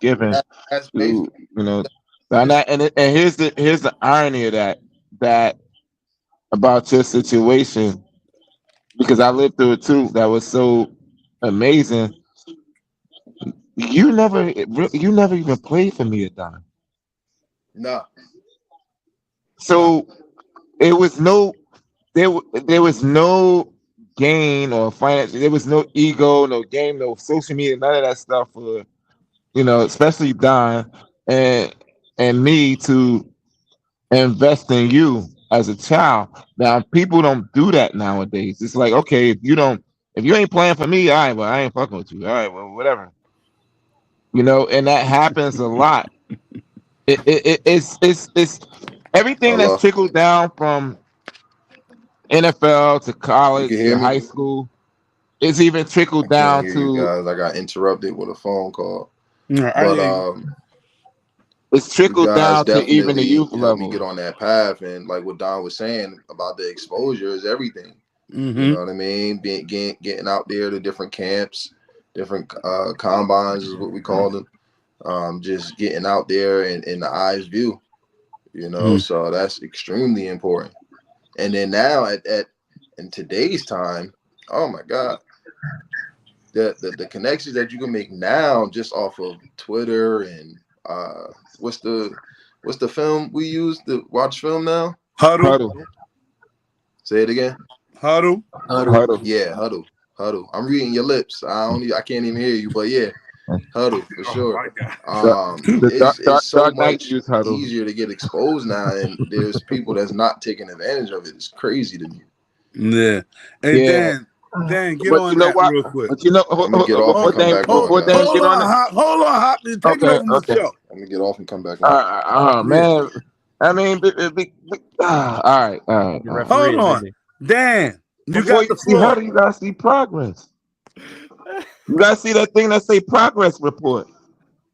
given. That's to, you know, and here's the irony of that about your situation, because I lived through it too. That was so amazing. You never even played for me at Don. No. So it was there was no gain or finance. There was no ego, no game, no social media, none of that stuff for, you know, especially Don and me to invest in you as a child. Now people don't do that nowadays. It's like, okay, if you ain't playing for me, all right, well, I ain't fucking with you. All right, well, whatever. You know, and that happens a lot. It's everything that's trickled down from NFL to college to high school. It's even trickled down to you guys. I got interrupted with a phone call. But it's trickled down to even the youth level. Me get on that path, and like what Don was saying about the exposure is everything. Mm-hmm. You know what I mean? Getting out there to different camps, different combines is what we call them. Just getting out there and in the eyes view, you know. So that's extremely important. And then now in today's time, oh my God, the connections that you can make now just off of Twitter and what's the film we use to watch film now? Huddle. Say it again. Huddle. Yeah, Huddle. I'm reading your lips. I can't even hear you, but yeah. Huddle for sure. It's so much easier to get exposed now, and there's people that's not taking advantage of it. It's crazy to me. Yeah. Hey, Dan, get on that real quick. But you know, hold on, Hop. Take it over the show. Let me get off and come back on. Man. I mean, all right. Hold on, Dan. Before you see Huddle, you gotta see progress. You gotta see that thing that say progress report.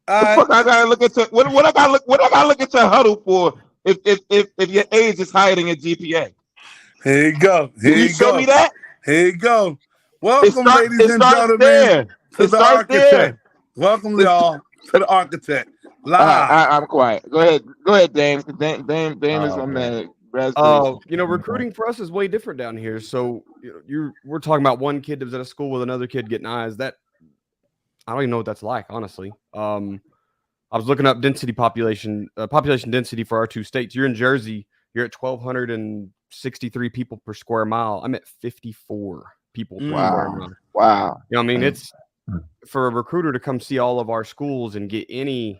Fuck I gotta look at what I gotta look at your Huddle for if your age is higher than your GPA. Here you go. Show me that. Here you go. Welcome, ladies and gentlemen, to the Architect. Welcome, y'all, to the Architect. Live. I'm quiet. Go ahead, Dame. Dame is on that. You know, recruiting for us is way different down here. So we're talking about one kid that was at a school with another kid getting eyes. That I don't even know what that's like, honestly. I was looking up population density for our two states. You're in Jersey. You're at 1,263 people per square mile. I'm at 54 people per square mile. Wow. You know, I mean, it's for a recruiter to come see all of our schools and get any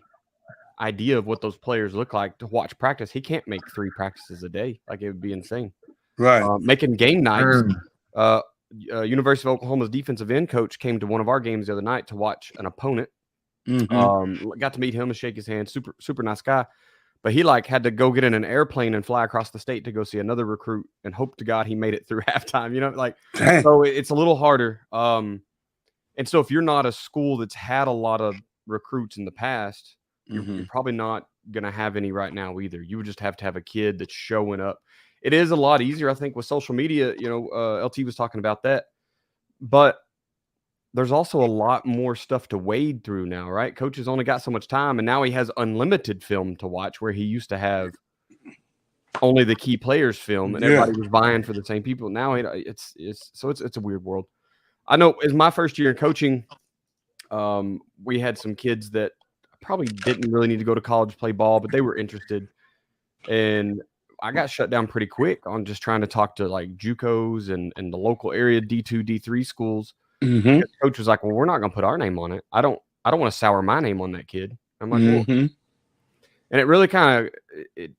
idea of what those players look like to watch practice. He can't make 3 practices a day. Like, it would be insane. Right. Making game nights. University of Oklahoma's defensive end coach came to one of our games the other night to watch an opponent. Got to meet him and shake his hand. Super nice guy. But he had to go get in an airplane and fly across the state to go see another recruit and hope to God he made it through halftime. You know, so it's a little harder. And so if you're not a school that's had a lot of recruits in the past, you're probably not going to have any right now either. You would just have to have a kid that's showing up. It is a lot easier, I think, with social media. You know, LT was talking about that. But there's also a lot more stuff to wade through now, right? Coach has only got so much time, and now he has unlimited film to watch, where he used to have only the key players film, and everybody was vying for the same people. Now it's a weird world. I know as my first year in coaching, we had some kids that probably didn't really need to go to college to play ball, but they were interested. And I got shut down pretty quick on just trying to talk to JUCOs and the local area D2, D3 schools. Coach was like, well, we're not going to put our name on it. I don't want to sour my name on that kid. I'm like, well. And it really kind of,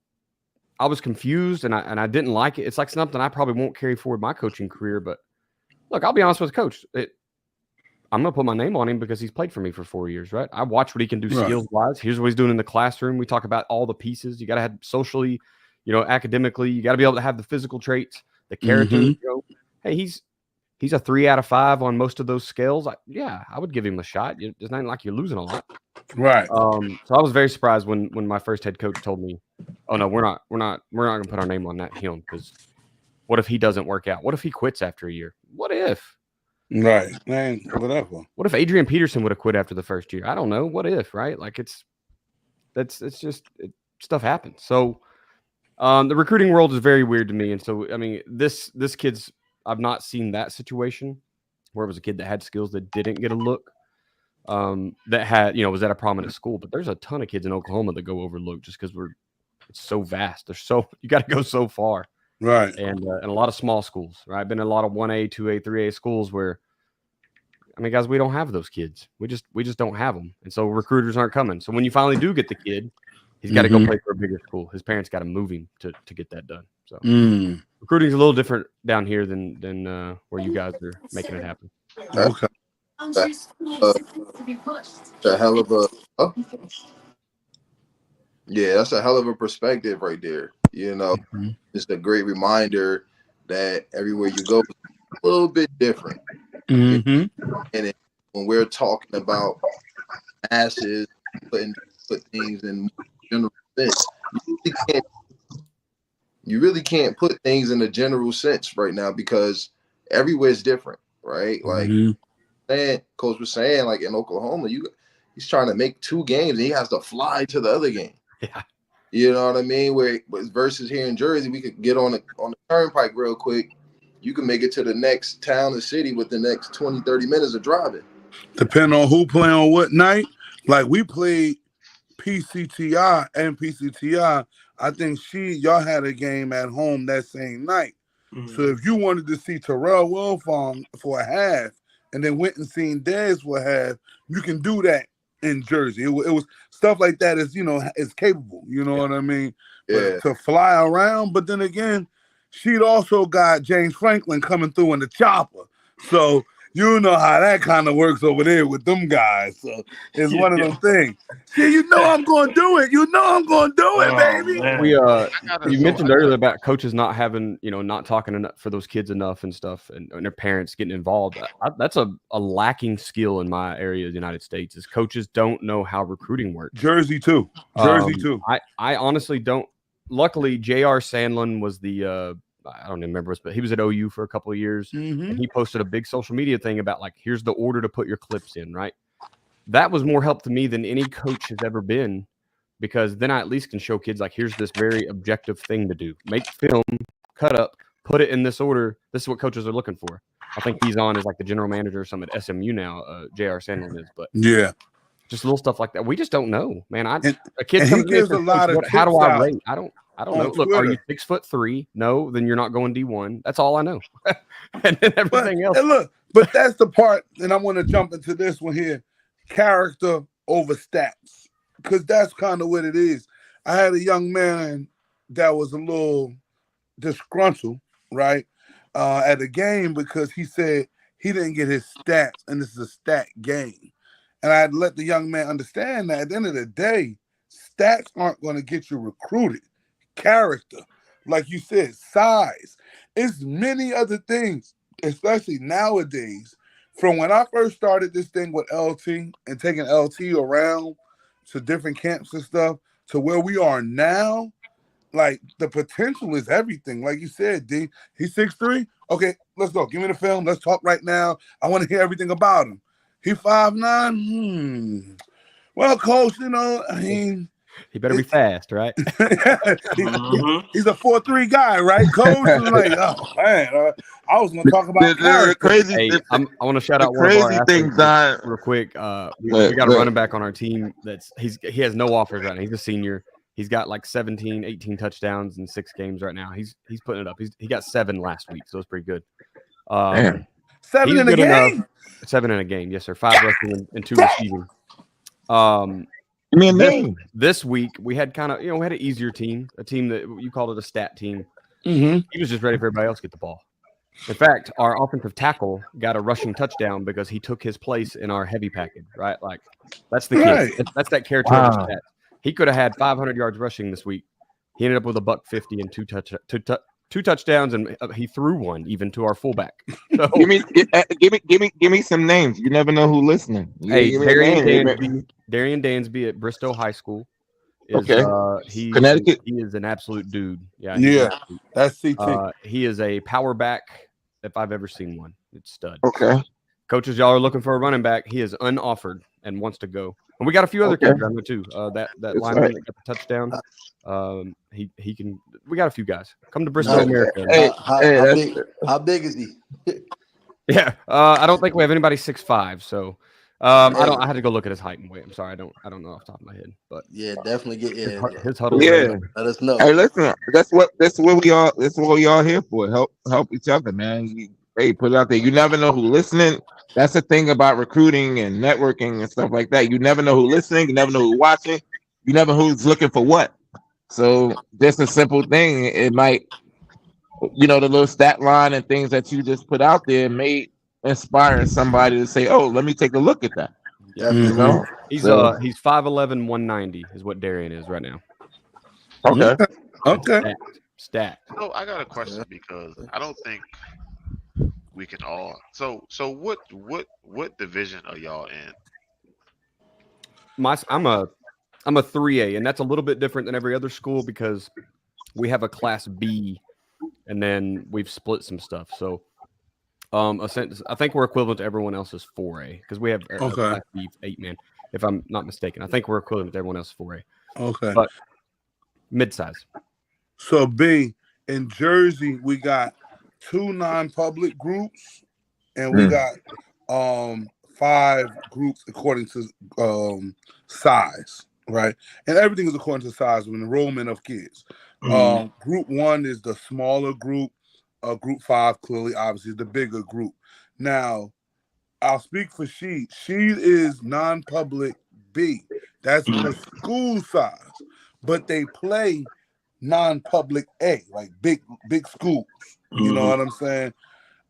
I was confused and I didn't like it. It's like something I probably won't carry forward my coaching career, but look, I'll be honest with Coach. I'm gonna put my name on him because he's played for me for 4 years, right? I watch what he can do Right. skills wise. Here's what he's doing in the classroom. We talk about all the pieces. You got to have socially, academically. You got to be able to have the physical traits, the character. Mhm. Hey, he's a 3 out of 5 on most of those scales. I would give him a shot. It's not like you're losing a lot. Right. So I was very surprised when my first head coach told me, "Oh no, we're not gonna put our name on him because what if he doesn't work out? What if he quits after a year? What if? Right. Man, whatever. What if Adrian Peterson would have quit after the first year? I don't know. What if? Right? Like stuff happens. So the recruiting world is very weird to me, and so I mean this kid's I've not seen that situation where it was a kid that had skills that didn't get a look. That had was at a prominent school, but there's a ton of kids in Oklahoma that go overlooked just because it's so vast. You got to go so far, Right. and a lot of small schools. Right, I've been in a lot of 1A, 2A, 3A schools where, I mean, guys, we don't have those kids. We just don't have them, and so recruiters aren't coming. So when you finally do get the kid, he's got to go play for a bigger school. His parents got to move him to get that done. So recruiting's a little different down here than where you guys are making it happen. Okay. That's a hell of a that's a hell of a perspective right there. It's a great reminder that everywhere you go, it's a little bit different. And when we're talking about masses, put things in general sense, you really can't put things in a general sense right now because everywhere is different, right? Like. Coach was saying, like in Oklahoma, he's trying to make 2 games and he has to fly to the other game. Yeah. You know what I mean? Where versus here in Jersey, we could get on the turnpike real quick. You can make it to the next town or city with the next 20, 30 minutes of driving. Depending on who playing on what night. Like we played PCTI and PCTI. I think y'all had a game at home that same night. So if you wanted to see Terrell Wilfong for a half, and then went and seen Dez for half, you can do that in Jersey. It was stuff like that is capable. You know what I mean? Yeah. But to fly around, but then again, she'd also got James Franklin coming through in the chopper. So you know how that kind of works over there with them guys. So it's one of them things. See, I'm going to do it. I'm going to do it, baby. Man. You mentioned earlier about coaches not having, not talking enough for those kids enough and stuff, and their parents getting involved. That's a lacking skill in my area of the United States is coaches don't know how recruiting works. Jersey too. I honestly don't. Luckily, J.R. Sandlin was the I don't remember, but he was at OU for a couple of years, and he posted a big social media thing about like, here's the order to put your clips in, right? That was more help to me than any coach has ever been, because then I at least can show kids like, here's this very objective thing to do. Make film, cut up, put it in this order. This is what coaches are looking for. I think he's on as like the general manager or something at SMU now, J.R. Sandlin is, but just little stuff like that. We just don't know, man. A kid comes gives a lot of how do I tips rate? I don't know. Look, are you 6'3"? No, then you're not going D1. That's all I know. And then everything else. And look, but that's the part, and I want to jump into this one here: character over stats, because that's kind of what it is. I had a young man that was a little disgruntled, right, at a game because he said he didn't get his stats, and this is a stat game. And I had to let the young man understand that at the end of the day, stats aren't going to get you recruited. Character, like you said, size. It's many other things, especially nowadays. From when I first started this thing with LT and taking LT around to different camps and stuff to where we are now, like the potential is everything. Like you said, D, he's 6'3". Okay, let's go. Give me the film. Let's talk right now. I want to hear everything about him. He 5'9". Well, coach, I mean, he better be fast, right? He's a 4'3" guy, right? Coach is like, oh man, I was going to talk about crazy. Hey, I want to shout out one of our athletes real quick. We got a running back on our team he has no offers right now. He's a senior. He's got like 17, 18 touchdowns in 6 games right now. He's putting it up. He got 7 last week, so it's pretty good. 7 in a game? 7 in a game, yes, sir. 5 rushing and 2 receiving. This week we had kind of, we had an easier team, a team that you called it a stat team. He was just ready for everybody else to get the ball. In fact, our offensive tackle got a rushing touchdown because he took his place in our heavy package, right? Like, that's the kid. Right. That's that character of the Wow. stat. He could have had 500 yards rushing this week. He ended up with $150 and two touchdowns, and he threw one even to our fullback. So, Give me some names. You never know who's listening. hey, Give me a name. Darian Dansby at Bristow High School. Is, Okay. Connecticut. He is an absolute dude. Yeah. That's CT. He is a power back if I've ever seen one. It's stud. Okay. Coaches, y'all are looking for a running back. He is unoffered and wants to go. And we got a few other kids around there too. That lineman that got the touchdown. He can. We got a few guys. Come to Bristol, America. How big is he? Yeah. I don't think we have anybody 6'5". So I had to go look at his height and weight. I'm sorry. I don't know off the top of my head. But yeah, definitely get his huddle. Yeah. Let us know. Hey, listen. That's what we all here for. Help each other, man. Hey, put it out there. You never know who's listening. That's the thing about recruiting and networking and stuff like that. You never know who's listening. You never know who's watching. You never know who's looking for what. So just a simple thing. It might, the little stat line and things that you just put out there may inspire somebody to say, "Oh, let me take a look at that." Yeah, he's 5'11", 190 is what Darian is right now. Okay. Stacked. So I got a question because I don't think we can all. So what division are y'all in? I'm a 3A, and that's a little bit different than every other school because we have a Class B, and then we've split some stuff. So, I think we're equivalent to everyone else's 4A because we have a Class B 8-man, if I'm not mistaken. I think we're equivalent to everyone else's 4A. Okay. But mid-size. So B, in Jersey, we got 2 non-public groups, and we got 5 groups according to size, right? And everything is according to size of enrollment of kids. Group 1 is the smaller group. Group 5 clearly, obviously, is the bigger group. Now, I'll speak for she. She is non-public B. That's the school size, but they play non-public A, like big schools. You know what I'm saying?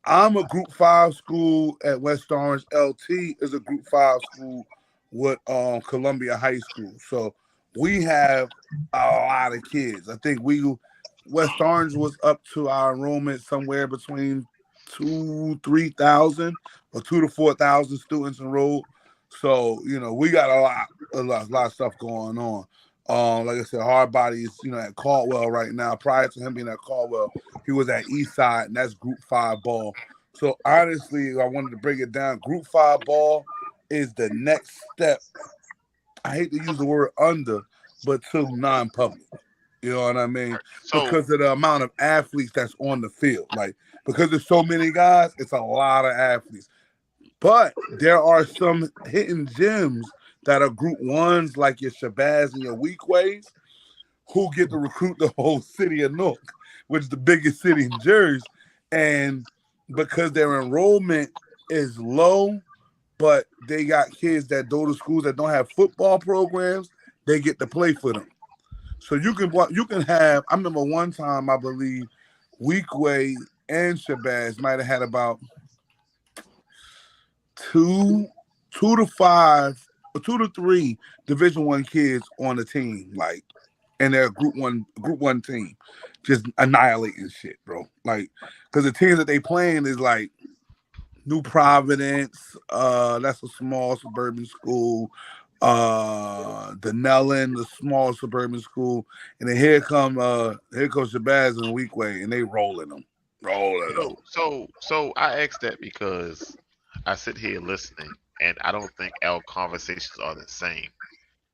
I'm a Group 5 school at West Orange. LT is a Group 5 school with Columbia High School. So we have a lot of kids. I think West Orange was up to our enrollment somewhere between 3,000 or 2,000 to 4,000 students enrolled. So we got a lot of stuff going on. Like I said, Hardbody is at Caldwell right now. Prior to him being at Caldwell, he was at Eastside, and that's Group 5 ball. So honestly, I wanted to break it down. Group 5 ball is the next step. I hate to use the word under, but to non-public. You know what I mean? Because of the amount of athletes that's on the field. Like, because there's so many guys, it's a lot of athletes. But there are some hidden gems that are Group 1s, like your Shabazz and your Weekways, who get to recruit the whole city of Newark, which is the biggest city in Jersey. And because their enrollment is low, but they got kids that go to schools that don't have football programs, they get to play for them. So you can have. I remember one time, I believe, Weekway and Shabazz might have had about 2 to 5 or 2 to 3 Division I kids on the team, like, and they're Group 1 team, just annihilating shit, bro. Like, because the teams that they playing is like New Providence, that's a small suburban school. The Nellen, the small suburban school, and then here comes Shabazz and Weekway, and they rolling them. So I asked that because I sit here listening, and I don't think our conversations are the same.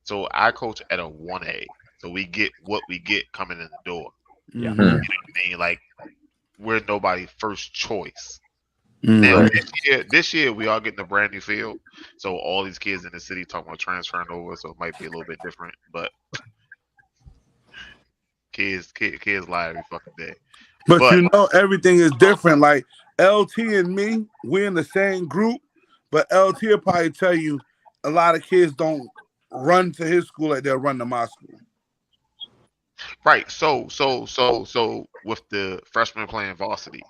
So I coach at a 1A, so we get what we get coming in the door. Yeah, you know what I mean? Like, we're nobody first choice. Now this year we are getting a brand new field, so all these kids in the city talking about transferring over, so it might be a little bit different. But kids lie every fucking day. But everything is different. Like LT and me, we're in the same group, but LT will probably tell you a lot of kids don't run to his school like they'll run to my school. Right. So with the freshmen playing varsity,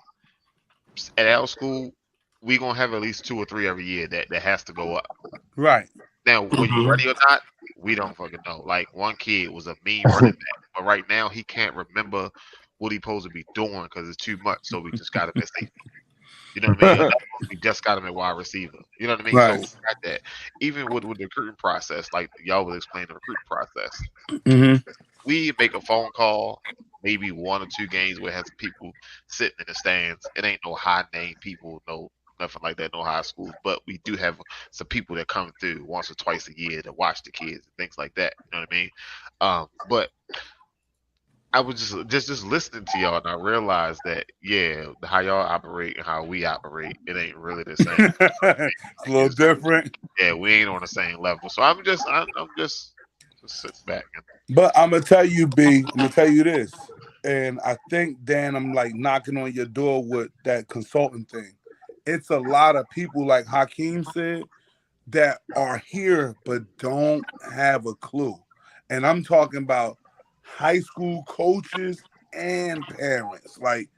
at our school, we gonna have at least 2 or 3 every year that has to go up. Right. Now, when you ready or not, we don't fucking know. Like one kid was a mean running back, but right now he can't remember what he's supposed to be doing because it's too much. So we just got him at safety. You know what I mean? We just got him at wide receiver. You know what I mean? Right. So we got that. Even with the recruiting process, like y'all was explaining the recruiting process, Mm-hmm. we make a phone call, maybe 1 or 2 games where it has people sitting in the stands. It ain't no high name people, no nothing like that, no high schools. But we do have some people that come through once or twice a year to watch the kids and things like that. You know what I mean? But I was just listening to y'all, and I realized that how y'all operate and how we operate, it ain't really the same. It's a little different. Yeah, we ain't on the same level. So I'm just sit back. But I'm gonna tell you, B. I'm gonna tell you this, and I think Dan, I'm like knocking on your door with that consulting thing. It's a lot of people, like Hakeem said, that are here but don't have a clue, and I'm talking about high school coaches and parents. Like,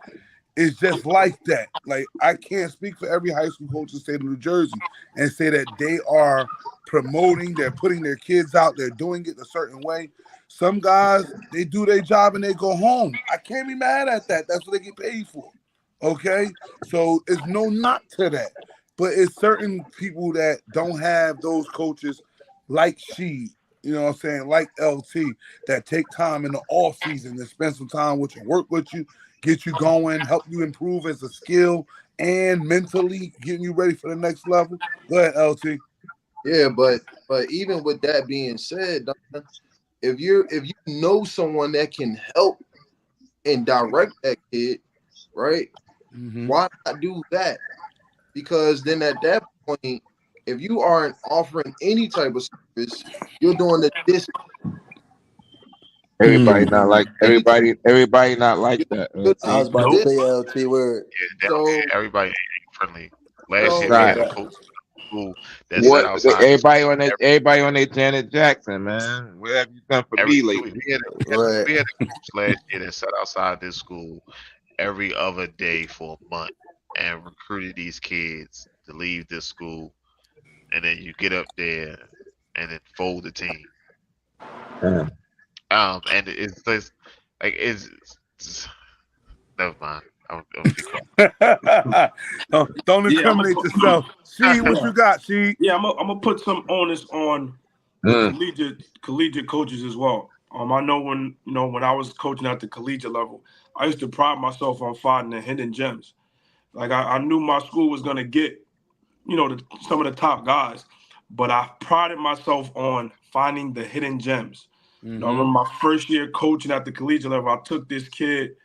it's just like that. Like, I can't speak for every high school coach in the state of New Jersey and say that they are promoting, they're putting their kids out, they're doing it a certain way. Some guys, they do their job and they go home. I can't be mad at that. That's what they get paid for. Okay? So it's no knock to that. But it's certain people that don't have those coaches like Sheed, you know what I'm saying, like LT, that take time in the off season to spend some time with you, work with you, get you going, help you improve as a skill and mentally getting you ready for the next level. Go ahead, LT. Yeah, but even with that being said, if you know someone that can help and direct that kid, right? Mm-hmm. Why not do that? Because then at that point, if you aren't offering any type of service, you're doing this. Everybody not like not like that. I was about to say LT word. Yeah, everybody ain't friendly. Last year Right. we had a coach school that sat outside. Everybody on their Janet Jackson, man. What have you done for me lately? We had a coach last year that sat outside this school every other day for a month and recruited these kids to leave this school, and then you get up there and then fold the team. And it's just like it's never mind. Don't incriminate yourself. She, what you got, She? Yeah, I'm gonna put some onus on collegiate coaches as well. I know when I was coaching at the collegiate level, I used to pride myself on finding the hidden gems. Like I knew my school was gonna get, some of the top guys, but I prided myself on finding the hidden gems. Mm-hmm. I remember my first year coaching at the collegiate level, I took this kid.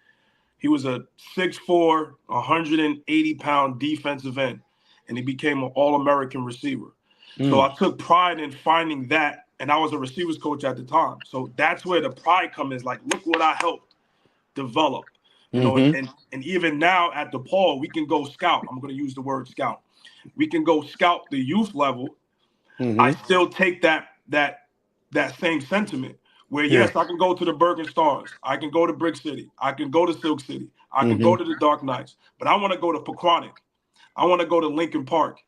He was a 6'4", 180-pound defensive end, and he became an All-American receiver. So I took pride in finding that, and I was a receivers coach at the time. So that's where the pride comes in. Like, look what I helped develop. And even now at DePaul, we can go scout. I'm going to use the word scout. We can go scout the youth level. I still take that same sentiment. Where, yes, I can go to the Bergen Stars. I can go to Brick City. I can go to Silk City. I can go to the Dark Knights. But I want to go to Pequannock. I want to go to Lincoln Park.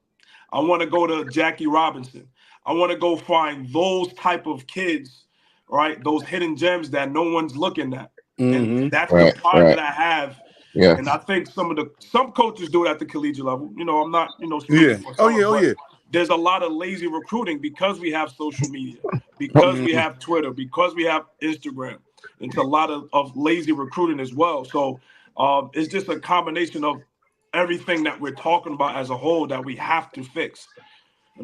I want to go to Jackie Robinson. I want to go find those type of kids, right? Those hidden gems that no one's looking at. And that's the pride that I have. Yeah. And I think some coaches do it at the collegiate level. I'm not, Yeah. Oh, yeah. There's a lot of lazy recruiting because we have social media, because we have Twitter, because we have Instagram. It's a lot of lazy recruiting as well. So it's just a combination of everything that we're talking about as a whole that we have to fix.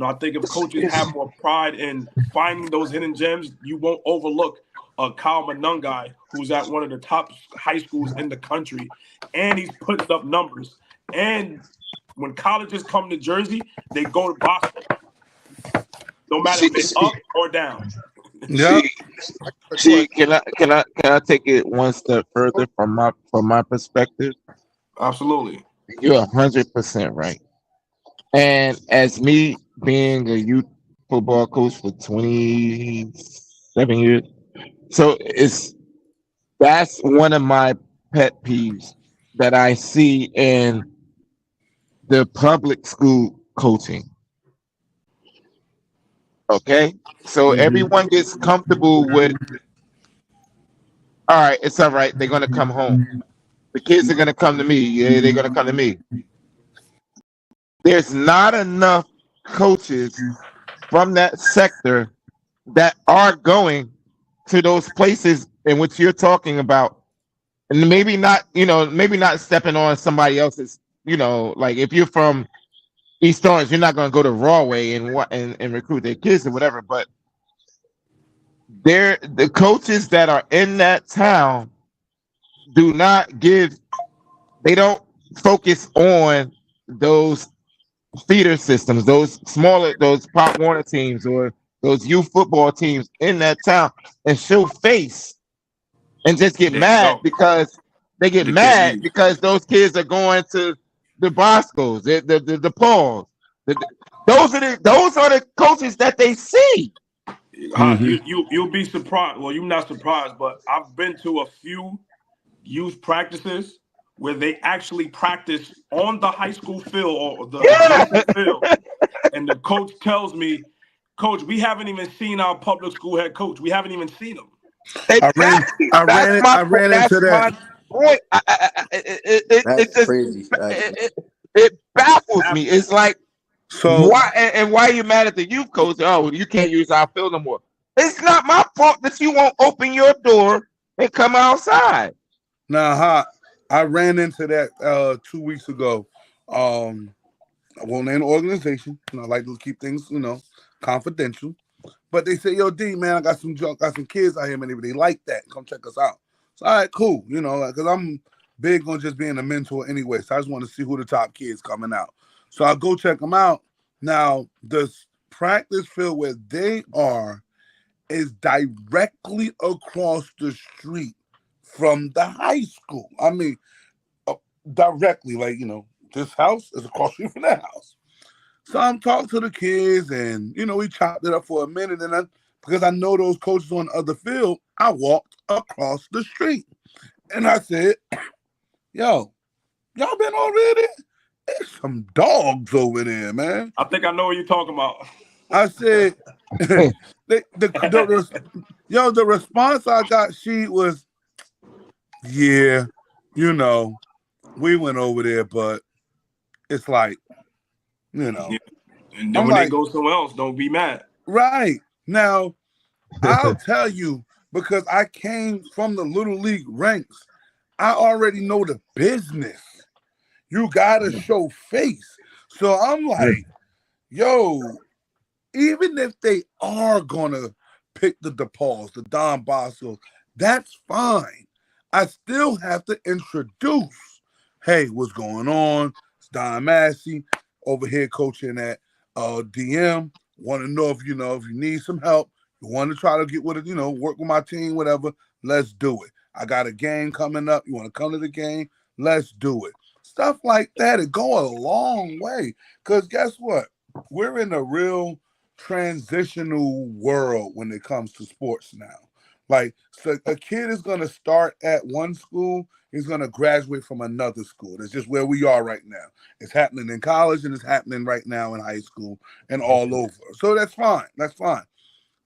I think if coaches have more pride in finding those hidden gems, you won't overlook a Kyle Monungai who's at one of the top high schools in the country, and he's putting up numbers. And when colleges come to Jersey, they go to Boston, no matter if it's up or down. Yeah. See, can I take it one step further from my perspective? Absolutely. You're 100% right. And as me being a youth football coach for 27 years, so that's one of my pet peeves that I see in the public school coaching. Okay, so everyone gets comfortable with. All right, it's all right. They're gonna come home. The kids are gonna come to me. Yeah, they're gonna come to me. There's not enough coaches from that sector that are going to those places in which you're talking about, and maybe not, maybe not stepping on somebody else's, like if you're from East Orange, you're not going to go to Rawway and recruit their kids or whatever. But the coaches that are in that town they don't focus on those feeder systems, those Pop Warner teams or those youth football teams in that town, and show face and just get mad because they get mad because those kids are going to the Boscos, the Pauls. Those are the coaches that they see. You'll be surprised. Well, you're not surprised, but I've been to a few youth practices where they actually practice on the high school field or the adjacent field, and the coach tells me, "Coach, we haven't even seen our public school head coach. We haven't even seen him." Exactly. I ran into that. That's crazy. It baffles me. It's like, so why? And why are you mad at the youth coach? Oh, you can't use our field no more. It's not my fault that you won't open your door and come outside. Nah, I ran into that 2 weeks ago. I won't name the organization. I like to keep things, confidential. But they say, "Yo, D, man, I got some kids out here, man. They like that. Come check us out." So, all right, cool. Because I'm big on just being a mentor anyway. So I just want to see who the top kids coming out. So I'll go check them out. Now, the practice field where they are is directly across the street from the high school. I mean, directly, this house is across the street from that house. So I'm talking to the kids, and we chopped it up for a minute, and because I know those coaches on the other field, I walked across the street, and I said, "Yo, y'all been over there? There's some dogs over there, man." I think I know what you're talking about. I said, the response I got, she was, "Yeah, we went over there, but it's like, And then when they go somewhere else, don't be mad." Right. Now, I'll tell you, because I came from the Little League ranks, I already know the business. You got to show face. So I'm like, yo, even if they are going to pick the DePauls, the Don Boscos, that's fine. I still have to introduce, "Hey, what's going on? It's Don Massey over here coaching at DM. Want to know if you need some help. You want to try to get with it, work with my team, whatever. Let's do it. I got a game coming up. You want to come to the game? Let's do it." Stuff like that. It go a long way. Because guess what? We're in a real transitional world when it comes to sports now. So a kid is going to start at one school, he's going to graduate from another school. That's just where we are right now. It's happening in college, and it's happening right now in high school and all over. So that's fine. That's fine.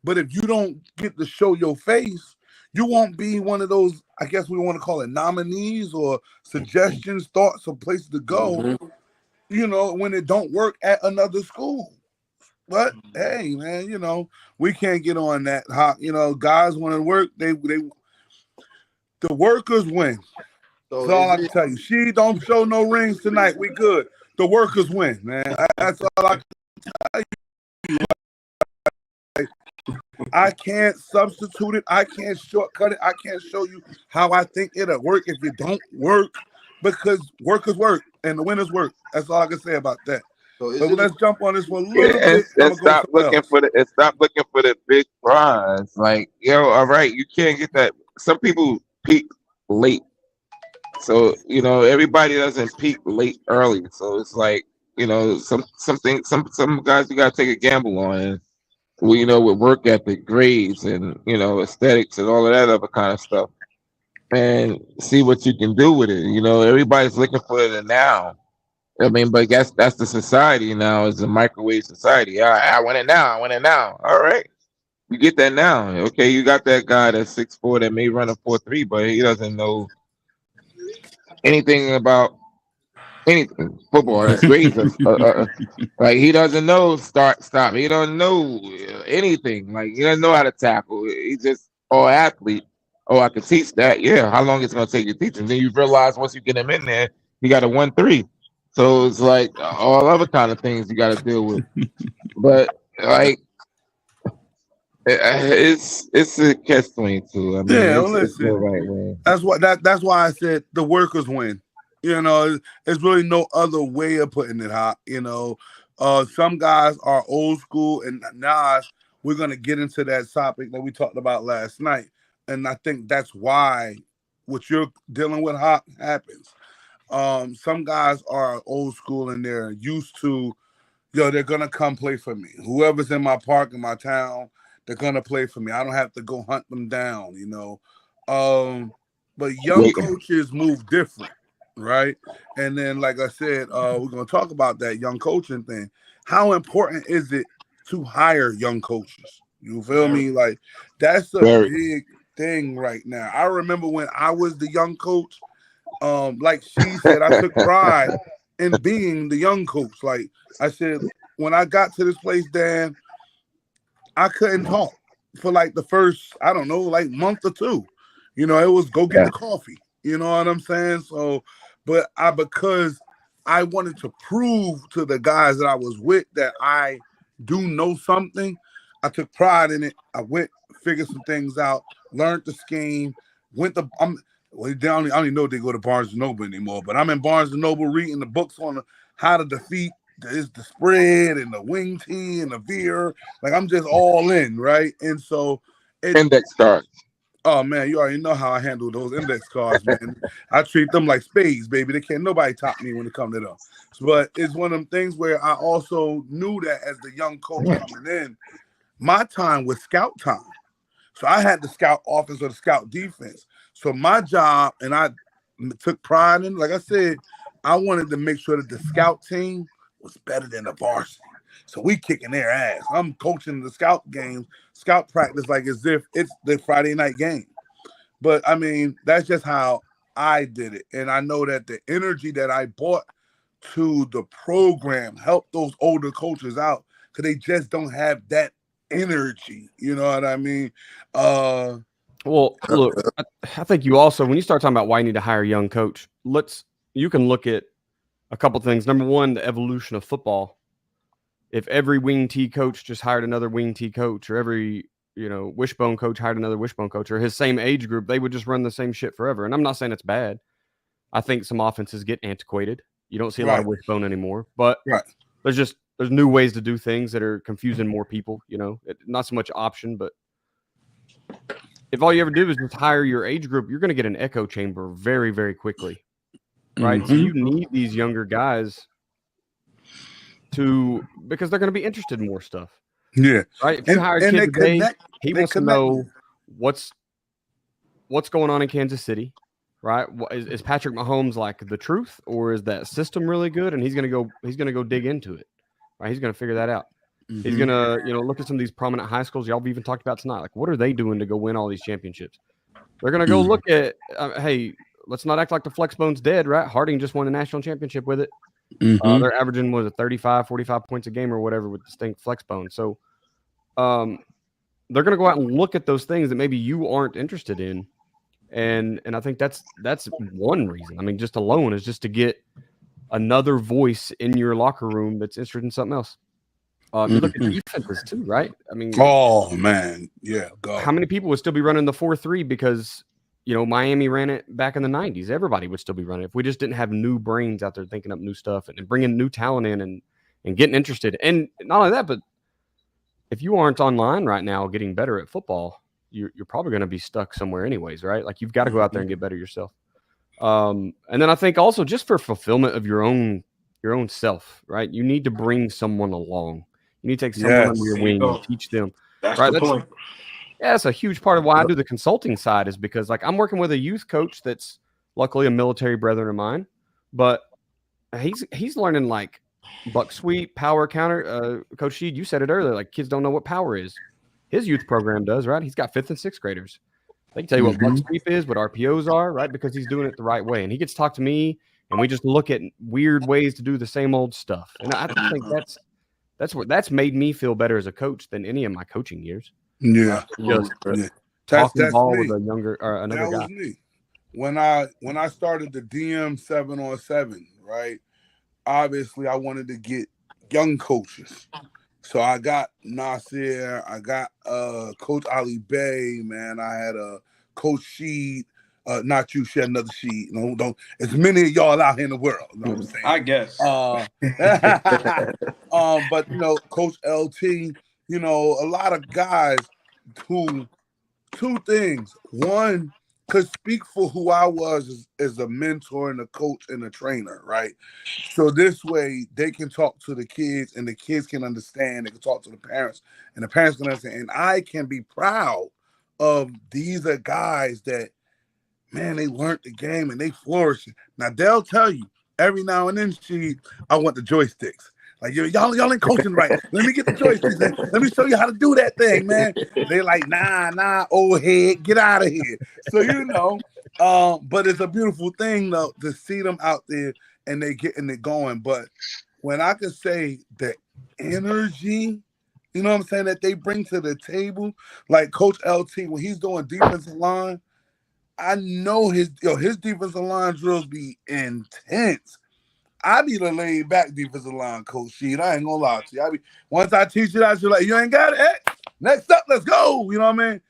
But if you don't get to show your face, you won't be one of those, I guess we want to call it nominees or suggestions, thoughts of places to go, when it don't work at another school. But hey, man, we can't get on that. Guys want to work. The workers win. That's all I can tell you. She don't show no rings tonight. We good. The workers win, man. That's all I can tell you. I can't substitute it. I can't shortcut it. I can't show you how I think it'll work if it don't work, because workers work and the winners work. That's all I can say about that. So let's jump on this for a little bit. Stop looking for the big prize. Like, all right, you can't get that. Some people peak late, so everybody doesn't peak late early. So it's like, some guys you gotta take a gamble on, and with work ethic, grades, and aesthetics, and all of that other kind of stuff, and see what you can do with it. Everybody's looking for the now. I mean, but that's the society now. It's a microwave society. I want it now. I want it now. All right, you get that now. Okay, you got that guy that's 6'4" that may run a 4.3, but he doesn't know anything about anything football. That's great. Like he doesn't know start stop. He doesn't know anything. Like he doesn't know how to tackle. He's just athlete. Oh, I can teach that. Yeah, how long it's gonna take you to teach him? Then you realize once you get him in there, he got a 1.3. So it's like all other kind of things you got to deal with. But like it's a catch-22. I mean, Yeah, it's listen. the right way. That's why I said the workers win. You know, there's really no other way of putting it, Hot. You know, some guys are old school, and Nas, we're gonna get into that topic that we talked about last night, and I think that's why what you're dealing with, Hot, happens. Some guys are old school and they're used to, they're gonna come play for me. Whoever's in my park in my town, they're gonna play for me. I don't have to go hunt them down, you know. But young coaches move different, right? And then, like I said, we're gonna talk about that young coaching thing. How important is it to hire young coaches? You feel me? Like that's a big thing right now. I remember when I was the young coach. Like she said, I took pride in being the young coach. Like I said, when I got to this place, Dan, I couldn't talk for like the first, I don't know, like month or two. You know, it was go get the coffee. You know what I'm saying? So, but because I wanted to prove to the guys that I was with that I do know something, I took pride in it. I went, figured some things out, learned the scheme, I don't even know if they go to Barnes & Noble anymore, but I'm in Barnes & Noble reading the books on how to defeat the spread and the wing tee and the veer. Like, I'm just all in, right? And so... Index cards. Oh, man, you already know how I handle those index cards, man. I treat them like spades, baby. They can't nobody top me when it comes to them. But it's one of them things where I also knew that as the young coach coming in, my time was scout time. So I had the scout offense or the scout defense. So my job, and I took pride in, like I said, I wanted to make sure that the scout team was better than the varsity. So we kicking their ass. I'm coaching the scout games, scout practice like as if it's the Friday night game. But I mean, that's just how I did it. And I know that the energy that I brought to the program helped those older coaches out because they just don't have that energy. You know what I mean? Well, look, I think you also, when you start talking about why you need to hire a young coach, you can look at a couple things. Number one, the evolution of football. If every wing T coach just hired another wing T coach, or every wishbone coach hired another wishbone coach, or his same age group, they would just run the same shit forever. And I'm not saying it's bad. I think some offenses get antiquated. You don't see a lot of wishbone anymore, but there's new ways to do things that are confusing more people. Not so much option, but if all you ever do is just hire your age group, you're going to get an echo chamber very, very quickly, right? Mm-hmm. So you need these younger guys because they're going to be interested in more stuff. Yeah. Right. If you hire a kid today, he wants to know what's going on in Kansas City, right? Is Patrick Mahomes like the truth, or is that system really good? And he's going to go dig into it, right? He's going to figure that out. Mm-hmm. He's going to, look at some of these prominent high schools y'all have even talked about tonight. Like, what are they doing to go win all these championships? They're going to go look at, hey, let's not act like the Flexbone's dead, right? Harding just won a national championship with it. Mm-hmm. They're averaging, 35, 45 points a game or whatever with distinct Flexbone. So they're going to go out and look at those things that maybe you aren't interested in. And I think that's one reason. I mean, just alone is just to get another voice in your locker room that's interested in something else. You look at defenses too, right? I mean, oh man, yeah. Go. How many people would still be running the 4-3 because Miami ran it back in the 90s? Everybody would still be running if we just didn't have new brains out there thinking up new stuff and bringing new talent in and getting interested. And not only that, but if you aren't online right now getting better at football, you're probably going to be stuck somewhere anyways, right? Like you've got to go out there and get better yourself. And then I think also just for fulfillment of your own self, right? You need to bring someone along. You need to take someone under your wing and teach them. That's right? the point. Yeah, that's a huge part of why I do the consulting side, is because like I'm working with a youth coach that's luckily a military brethren of mine, but he's learning like buck sweep, power counter. Coach Sheed, you said it earlier. Like kids don't know what power is. His youth program does, right? He's got 5th and 6th graders. They can tell you what buck sweep is, what RPOs are, right? Because he's doing it the right way, and he gets to talk to me, and we just look at weird ways to do the same old stuff. And I think that's made me feel better as a coach than any of my coaching years. Yeah, Just that's ball me. with a younger or another That guy. was me. When I started the DM 7-on-7, right? Obviously, I wanted to get young coaches. So I got Nasir, I got Coach Ali Bay, man. I had Coach Sheed, not you, she had another Sheed. No, don't. As many of y'all out here in the world. You know what I'm saying? I guess. But Coach LT, a lot of guys who, two things. One, could speak for who I was as a mentor and a coach and a trainer, right? So this way they can talk to the kids and the kids can understand. They can talk to the parents and the parents can understand. And I can be proud of these are guys that, man, they learned the game and they flourishing. Now they'll tell you every now and then, I want the joysticks. Like y'all ain't coaching right. Let me get the joysticks. Let me show you how to do that thing, man. They like, nah, old head, get out of here. So but it's a beautiful thing though to see them out there and they getting it going. But when I can say the energy, you know what I'm saying, that they bring to the table, like Coach LT when he's doing defensive line, I know his defensive line drills be intense. I be the laid back defensive line coach. Sheet. I ain't gonna lie to you. Once I teach you that, you're like, you ain't got it. Hey, next up, let's go. You know what I mean?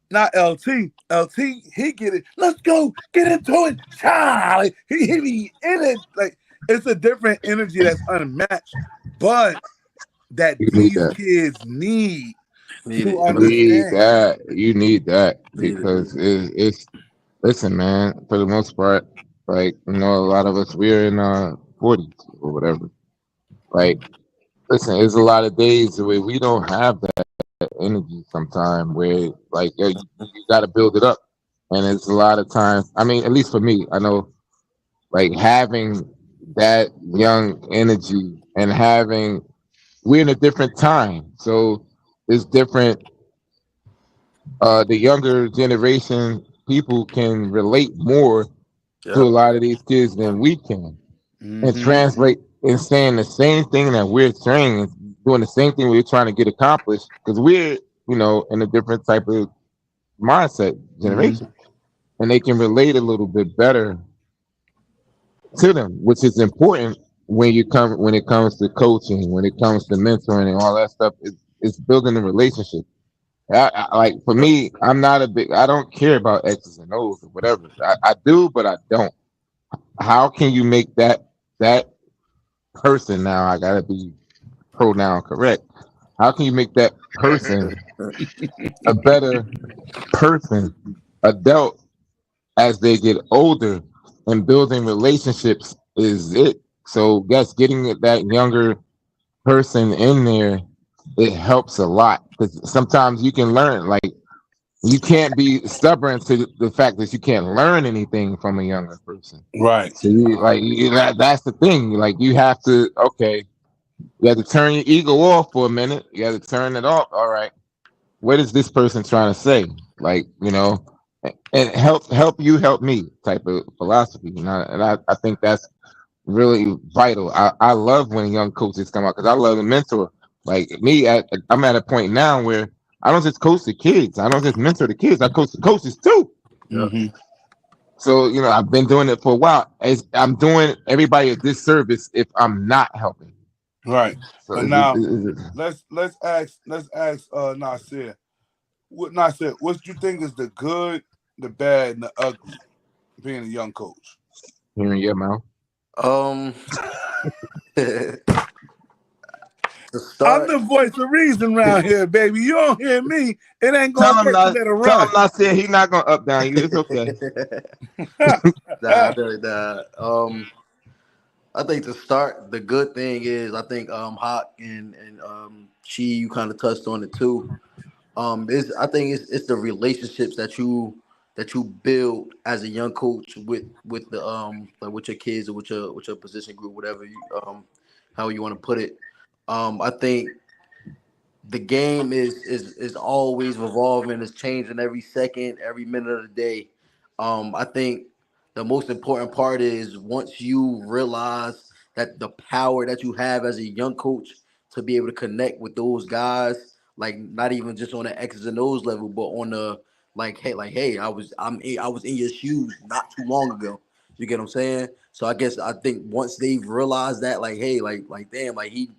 Not LT. LT, he get it. Let's go. Get into it. Charlie. He be in it. Like it's a different energy that's unmatched, but that these kids need to understand. You need that because it's listen, man. For the most part, like a lot of us we're in 40s or whatever. Like, listen, there's a lot of days where we don't have that energy sometimes where like you got to build it up. And it's a lot of times, I mean, at least for me, I know like having that young energy and we're in a different time. So it's different. The younger generation people can relate more to a lot of these kids than we can. And translate and saying the same thing that we're saying and doing the same thing we're trying to get accomplished because we're, in a different type of mindset generation. And they can relate a little bit better to them, which is important when it comes to coaching, when it comes to mentoring and all that stuff. It's building a relationship. Like for me, I don't care about X's and O's or whatever. I do, but I don't. How can you make that person, now I gotta be pronoun correct, how can you make that person a better person, adult, as they get older? And building relationships is it. So yes, getting that younger person in there, it helps a lot because sometimes you can learn. Like you can't be stubborn to the fact that you can't learn anything from a younger person. Right. So that's the thing. Like you have to turn your ego off for a minute. You have to turn it off. All right. What is this person trying to say? Like, and help you, help me type of philosophy. And I think that's really vital. I love when young coaches come out because I love to mentor. Like me, I'm at a point now where I don't just coach the kids. I don't just mentor the kids. I coach the coaches too. So, I've been doing it for a while. I'm doing everybody a disservice if I'm not helping. Right. So but now let's ask Nasir. Nasir, what you think is the good, the bad, and the ugly being a young coach? Hearing your mouth. I'm the voice of reason around here, baby. You don't hear me, it ain't gonna work. You better run. Tell him not saying he's not gonna up down you. It's okay. I think to start, the good thing is I think Hawk and Chi, you kind of touched on it too. I think it's the relationships that you that you build as a young coach with the like with your kids or with your position group, whatever you how you want to put it. I think the game is always revolving, it's changing every second, every minute of the day. I think the most important part is once you realize that the power that you have as a young coach to be able to connect with those guys, like not even just on the X's and O's level, but on the hey, I was in your shoes not too long ago. You get what I'm saying? So I think once they've realized that, like, hey, like damn, like he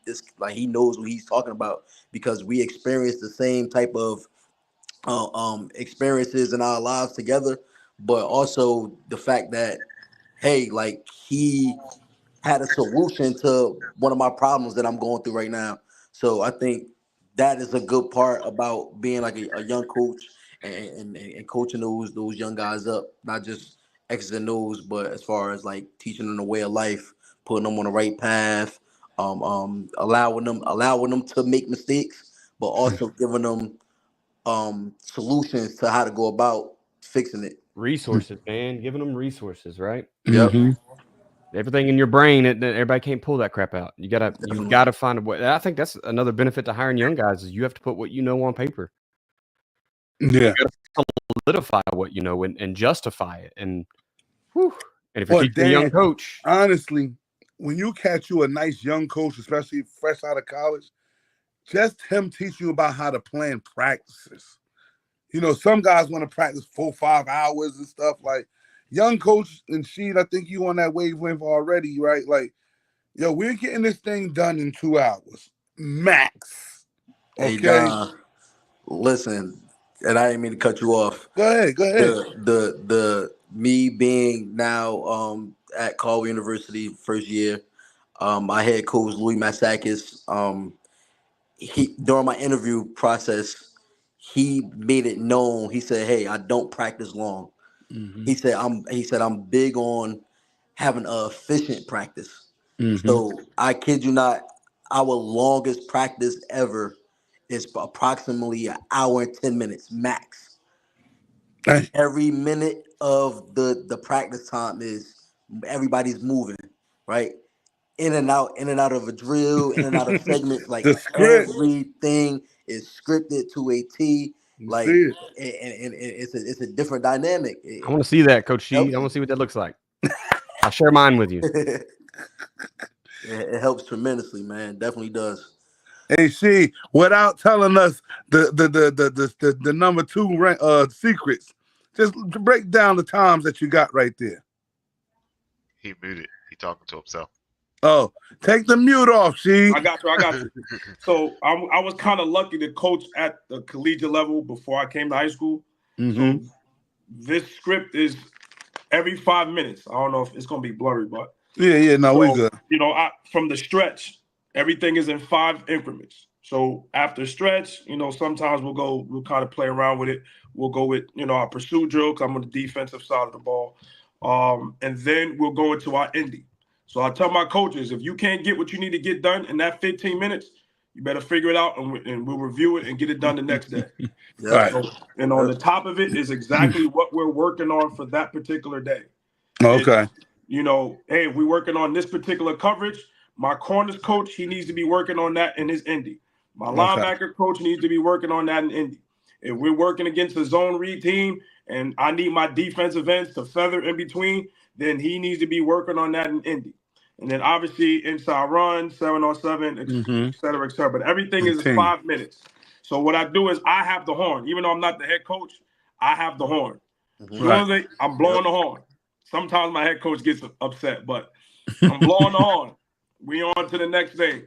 knows what he's talking about because we experienced the same type of experiences in our lives together, but also the fact that, hey, like he had a solution to one of my problems that I'm going through right now. So I think that is a good part about being like a young coach and coaching those young guys up, not just X's and O's, but as far as like teaching them the way of life, putting them on the right path, allowing them to make mistakes, but also giving them solutions to how to go about fixing it. Resources, man, giving them resources, right? Yep. Everything in your brain, everybody can't pull that crap out. You gotta find a way. I think that's another benefit to hiring young guys is you have to put what you know on paper. Yeah, you gotta solidify what you know and justify it. And if you're teaching a young coach, honestly, when you catch you a nice young coach, especially fresh out of college, just him teaching you about how to plan practices. You know, some guys want to practice 4-5 hours and stuff. Like young coach and Sheed, I think you on that wavelength already, right? Like, yo, we're getting this thing done in 2 hours max. Okay. Hey, listen, and I didn't mean to cut you off. Go ahead. The me being now at Caldwell University first year, my head coach Louis Matsakis, he during my interview process, he made it known. He said, "Hey, I don't practice long." Mm-hmm. He said I'm big on having an efficient practice. Mm-hmm. So I kid you not, our longest practice ever is approximately an hour and 10 minutes max. Hey. Every minute of the practice time is everybody's moving, right? In and out of a drill, in and out of segments. Like everything is scripted to a T. Like, and it's a different dynamic. I want to see that, Coach Sheed. I want to see what that looks like. I'll share mine with you. It helps tremendously, man. Definitely does. Hey, She, without telling us the number 2 secrets, just break down the times that you got right there. He muted. He talking to himself. Oh, take the mute off, She. I got you. So I was kind of lucky to coach at the collegiate level before I came to high school. Mm-hmm. So this script is every 5 minutes. I don't know if it's gonna be blurry, but we good. You know, from the stretch, everything is in 5 increments. So after stretch, you know, sometimes we'll kind of play around with it. We'll go with, you know, our pursuit drill because I'm on the defensive side of the ball. And then we'll go into our ending. So I tell my coaches, if you can't get what you need to get done in that 15 minutes, you better figure it out and we'll review it and get it done the next day. Right. So, and on the top of it is exactly what we're working on for that particular day. Okay. It's, you know, hey, if we're working on this particular coverage, my corners coach, he needs to be working on that in his indie. My linebacker coach needs to be working on that in indie. If we're working against a zone read team and I need my defensive ends to feather in between, then he needs to be working on that in indie. And then obviously inside run, 7-on-7, et cetera, et cetera. But everything is 5 minutes. So what I do is I have the horn. Even though I'm not the head coach, I have the horn. Right. I'm blowing the horn. Sometimes my head coach gets upset, but I'm blowing the horn. We on to the next thing.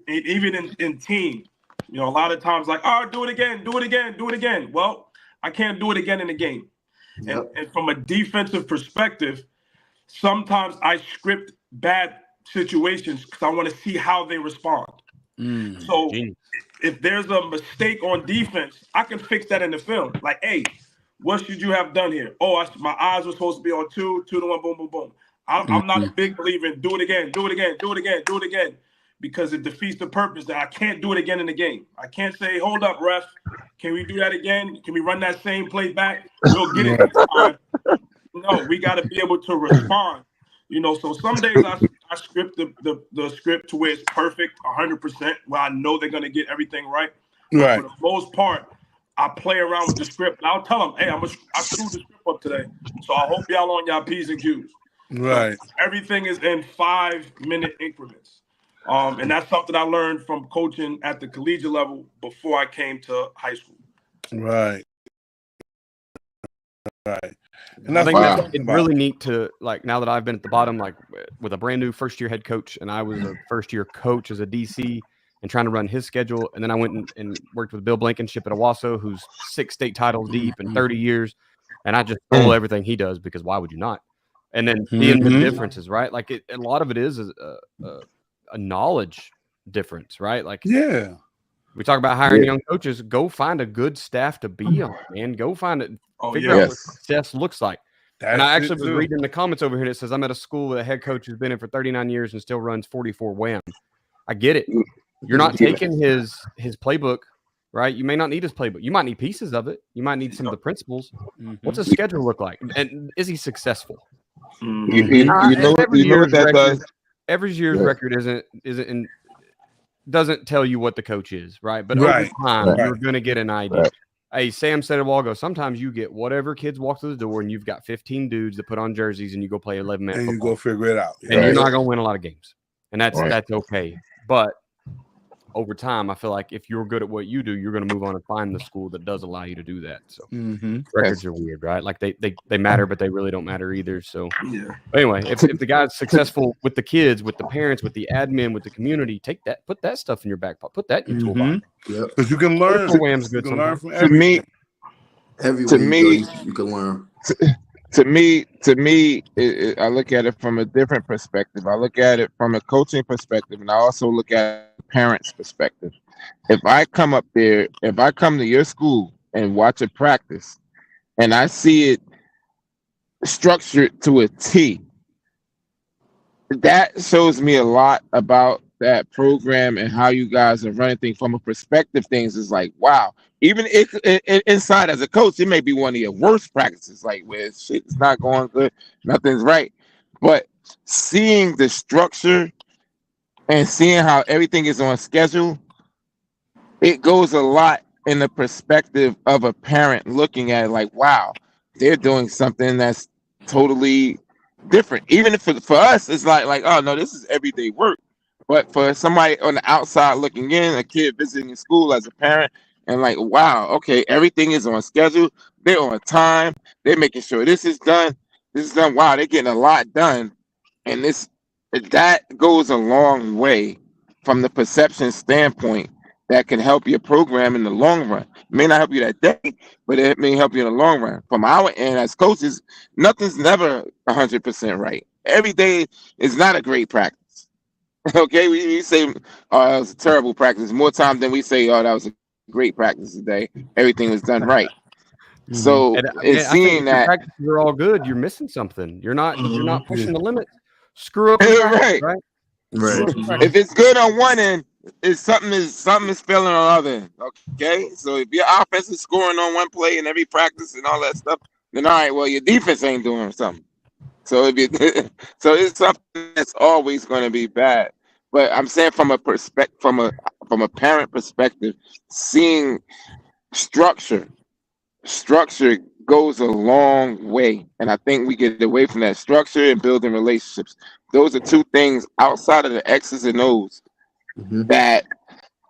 Even in team, you know, a lot of times like, oh, do it again. Well, I can't do it again in the game. And from a defensive perspective, sometimes I script bad situations because I want to see how they respond. So if there's a mistake on defense, I can fix that in the film. Like, hey, what should you have done here? Oh, my eyes were supposed to be on 2 to 1, boom, boom, boom. I'm not a big believer in do it again. because it defeats the purpose that I can't do it again in the game. I can't say, hold up, ref. Can we do that again? Can we run that same play back? We'll get it next time. No, we got to be able to respond. You know, so some days I script the script to where it's perfect, 100%, where I know they're going to get everything right. Right. For the most part, I play around with the script. And I'll tell them, hey, I screwed the script up today. So I hope y'all on y'all P's and Q's. Right. So everything is in 5-minute increments. And that's something I learned from coaching at the collegiate level before I came to high school. Right. Right. And I that's think what I'm that's talking it's about. really neat to, like, now that I've been at the bottom, like with a brand new first-year head coach, and I was a first-year coach as a DC and trying to run his schedule. And then I went and worked with Bill Blankenship at Owasso, who's 6 state titles deep in 30 years. And I just stole everything he does, because why would you not? And then seeing the differences, right? Like a lot of it is a knowledge difference, right? Like, yeah, we talk about hiring young coaches. Go find a good staff to be on, man. Go find it. Figure out what success looks like. And I actually was reading in the comments over here, and it says, I'm at a school with a head coach who's been in for 39 years and still runs 44 wham. I get it. You're not taking his playbook, right? You may not need his playbook. You might need pieces of it. You might need some of the principles. What's his schedule look like? And is he successful? You know what that does? Every year's record doesn't tell you what the coach is, right? But over time, you're going to get an idea. Hey, Sam said a while ago, sometimes you get whatever kids walk through the door and you've got 15 dudes that put on jerseys and you go play 11-man football. And you go figure it out. And you're not going to win a lot of games. And that's okay. But over time, I feel like if you're good at what you do, you're going to move on and find the school that does allow you to do that. So records are weird, right? Like they matter, but they really don't matter either. So anyway, if the guy's successful with the kids, with the parents, with the admin, with the community, put that stuff in your back pocket, put that in your toolbox. Because you can learn. You can learn from everything. You can learn. To me, I look at it from a different perspective. I look at it from a coaching perspective, and I also look at a parent's perspective. If I come to your school and watch a practice, and I see it structured to a T, that shows me a lot about that program and how you guys are running things from a perspective. Things is like, wow. Even inside as a coach, it may be one of your worst practices, like where shit's not going good, nothing's right. But seeing the structure and seeing how everything is on schedule, it goes a lot in the perspective of a parent looking at it like, wow, they're doing something that's totally different. Even if for us, it's like, oh no, this is everyday work. But for somebody on the outside looking in, a kid visiting school as a parent, and like, wow, okay, everything is on schedule. They're on time. They're making sure this is done. Wow, they're getting a lot done. And that goes a long way from the perception standpoint that can help your program in the long run. It may not help you that day, but it may help you in the long run. From our end as coaches, nothing's never 100% right. Every day is not a great practice. Okay, we say, oh, that was a terrible practice. More time than we say, oh, that was a great practice today. Everything was done right. So it's seeing that practices are all good. You're missing something. You're not pushing the limits. Screw up, right? If it's good on one end, something is failing on the other end. Okay, so if your offense is scoring on one play in every practice and all that stuff, then all right, well, your defense ain't doing something. So so it's something that's always going to be bad. But I'm saying from a parent perspective, seeing structure goes a long way. And I think we get away from that structure and building relationships. Those are two things outside of the X's and O's that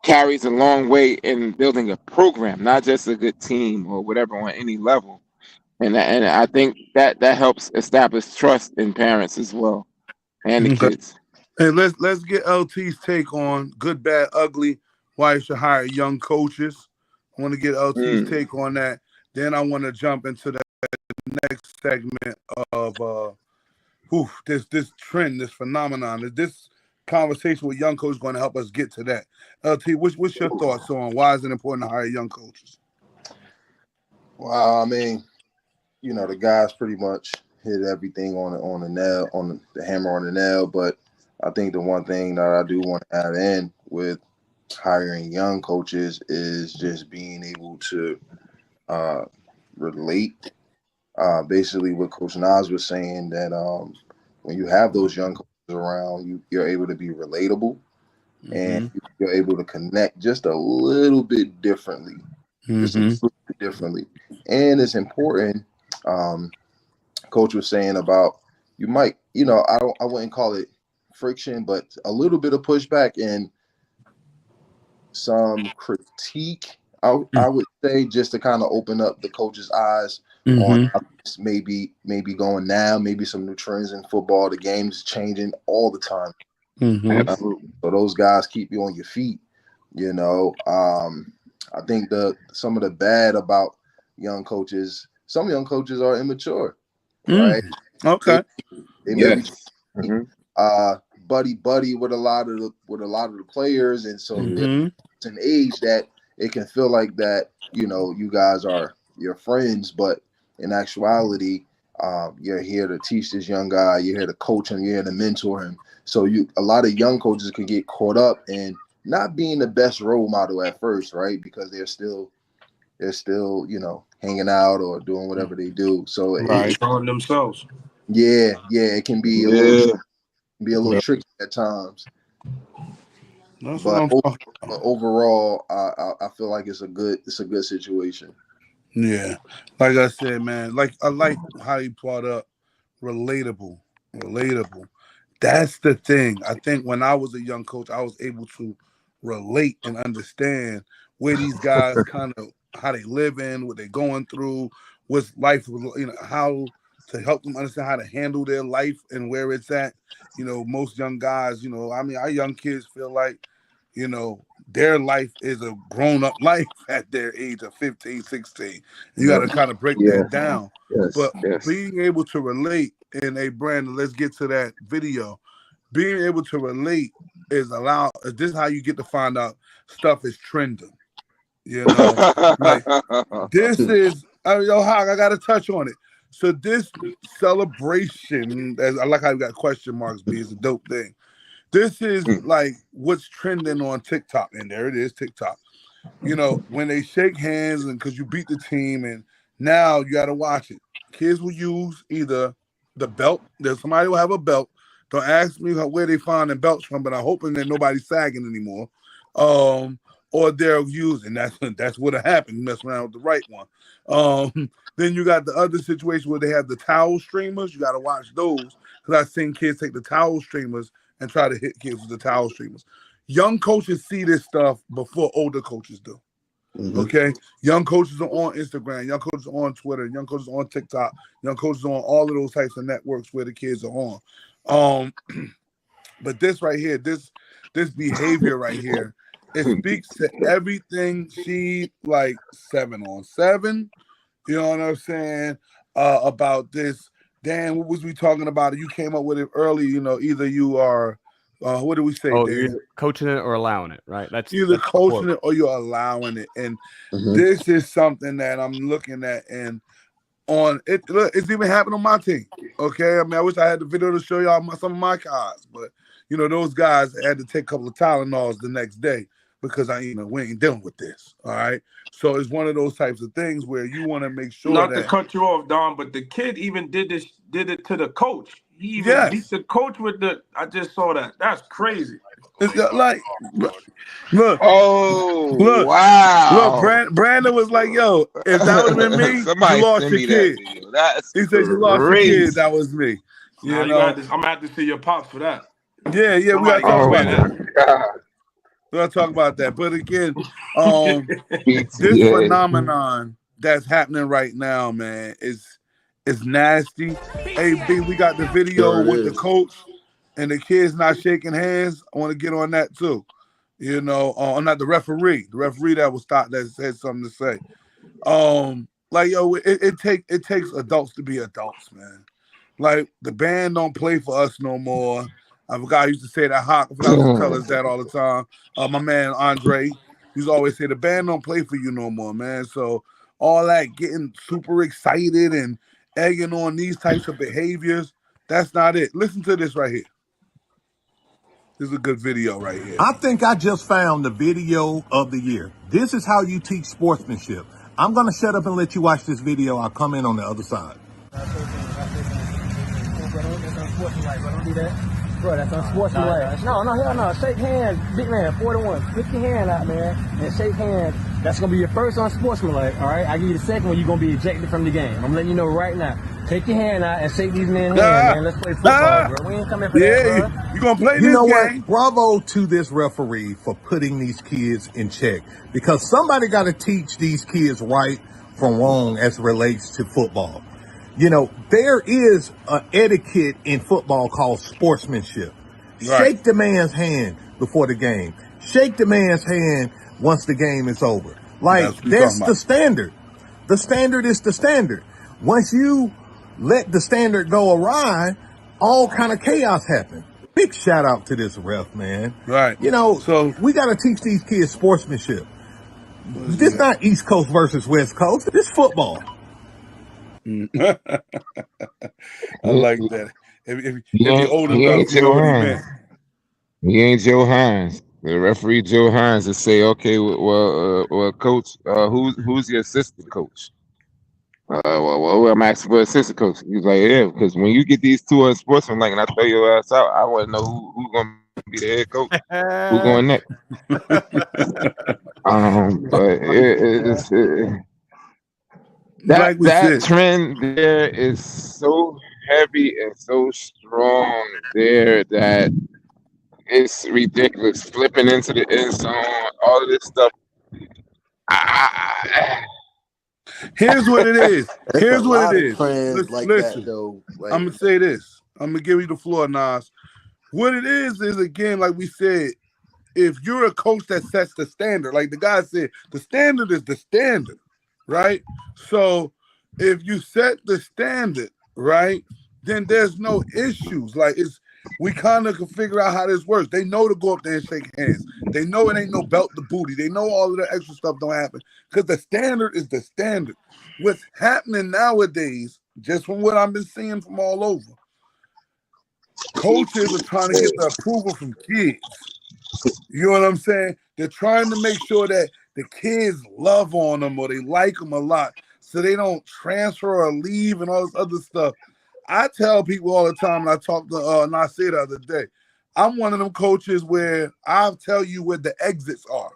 carries a long way in building a program, not just a good team or whatever on any level. And I think that helps establish trust in parents as well and the kids. And let's get LT's take on good, bad, ugly, why you should hire young coaches. I want to get LT's take on that. Then I want to jump into the next segment of this trend, this phenomenon. This conversation with young coaches going to help us get to that. LT, what's your thoughts on why is it important to hire young coaches? Well, I mean, the guys pretty much hit everything on the nail, on the hammer on the nail. But I think the one thing that I do want to add in with hiring young coaches is just being able to relate. Basically, what Coach Nas was saying, that when you have those young coaches around, you're able to be relatable, and you're able to connect just a little bit differently. Just a little bit differently. And it's important. Coach was saying about, you might, I wouldn't call it friction, but a little bit of pushback and some critique, I would say, just to kind of open up the coach's eyes on how this maybe going now, maybe some new trends in football. The game's changing all the time. Absolutely. So those guys keep you on your feet. I think some of the bad about young coaches, some young coaches are immature, right? Okay. They may be buddy with a lot of the players, and so it's an age that it can feel like that, you guys are your friends, but in actuality, you're here to teach this young guy, you're here to coach him, you're here to mentor him. So a lot of young coaches can get caught up in not being the best role model at first, right? Because they're still, hanging out or doing whatever they do. So on themselves. It can be a little tricky at times. But overall, I feel like it's a good situation. Yeah, like I said, man. Like I like how you brought up relatable. That's the thing. I think when I was a young coach, I was able to relate and understand where these guys kind of, how they live in, what they're going through, what's life, how to help them understand how to handle their life and where it's at. Most young guys, our young kids feel like, their life is a grown-up life at their age of 15, 16. You got to kind of break that down. But being able to relate, and Brandon, let's get to that video. Being able to relate is this is how you get to find out stuff is trending. Like this is, Hawk, I got to touch on it. So this celebration, I like how you got question marks, B, is a dope thing. This is like what's trending on TikTok, and there it is, TikTok. When they shake hands, and because you beat the team, and now you got to watch it. Kids will use either the belt. Somebody will have a belt. Don't ask me where they find the belts from, but I'm hoping that nobody's sagging anymore. Or they're using, that's what happened. Mess around with the right one. Then you got the other situation where they have the towel streamers. You got to watch those, because I've seen kids take the towel streamers and try to hit kids with the towel streamers. Young coaches see this stuff before older coaches do. Okay? Young coaches are on Instagram. Young coaches are on Twitter. Young coaches are on TikTok. Young coaches are on all of those types of networks where the kids are on. But this right here, this behavior right here, it speaks to everything she, like 7 on 7. You know what I'm saying? About this. Dan, what was we talking about? You came up with it early. Either you are, what do we say? Oh, Dan? you're either coaching it or allowing it, right? That's either coaching it or you're allowing it. And this is something that I'm looking at, and on it. Look, it's even happened on my team. Okay, I wish I had the video to show y'all some of my cards, but those guys had to take a couple of Tylenols the next day because we ain't dealing with this. All right. So it's one of those types of things where you want to make sure Not to cut you off, Don, but the kid even did it to the coach. He even beat the coach with I just saw that. That's crazy. It's like, look. Oh, wow. Look, Brandon was like, yo, if that would have been me, you lost your kid. He said you lost your kid, that was me. I'm going to have to see your pops for that. Yeah, we got to talk about that. We're going to talk about that. But again, this phenomenon that's happening right now, man, is nasty. Hey, B, we got the video with the coach and the kids not shaking hands. I want to get on that too. Not the referee. The referee that said something to say. It takes adults to be adults, man. Like, the band don't play for us no more. I forgot I used to say that. Hawk used to tell us that all the time. My man Andre used to always say the band don't play for you no more, man. So all that getting super excited and egging on these types of behaviors, that's not it. Listen to this right here. This is a good video right here. I think I just found the video of the year. This is how you teach sportsmanship. I'm going to shut up and let you watch this video. I'll come in on the other side. That's unsportsmanlike, bro. Don't do that. Bro, that's unsportsmanlike. No, hell no. Shake hands, big man, 41. Put your hand out, man, and shake hands. That's going to be your first unsportsmanlike, all right? I give you the second one, you're going to be ejected from the game. I'm letting you know right now. Take your hand out and shake these men's hands, man. Let's play football, bro. We ain't coming for that, bro. You going to play You this know game. what? Bravo to this referee for putting these kids in check, because somebody got to teach these kids right from wrong as it relates to football. You know, there is an etiquette in football called sportsmanship. Right. Shake the man's hand before the game. Shake the man's hand once the game is over. Like, that's the standard. The standard is the standard. Once you let the standard go awry, all kind of chaos happen. Big shout out to this ref, man. Right. You know, so we got to teach these kids sportsmanship. This not East Coast versus West Coast. This football. I like that. If you're old enough, you know what he meant. He ain't Joe Hines. The referee Joe Hines to say, okay, well, coach, who's your assistant coach? Well, I'm asking for assistant coach. He's like, yeah, because when you get these two unsportsmanlike and I throw your ass out, I want to know who's going to be the head coach. Who's going next? But that trend there is so heavy and so strong there that it's ridiculous. Flipping into the end zone, all of this stuff. Here's what it is. Here's what it is. Listen, I'm gonna say this. I'm gonna give you the floor, Nas. What it is again, like we said, if you're a coach that sets the standard, like the guy said, the standard is the standard, right? So if you set the standard, right, then there's no issues. Like we kind of can figure out how this works. They know to go up there and shake hands. They know it ain't no belt to booty. They know all of the extra stuff don't happen because the standard is the standard. What's happening nowadays, just from what I've been seeing from all over, coaches are trying to get the approval from kids. You know what I'm saying? They're trying to make sure that the kids love on them or they like them a lot so they don't transfer or leave and all this other stuff. I tell people all the time, and I talked to Nasir the other day, I'm one of them coaches where I'll tell you where the exits are.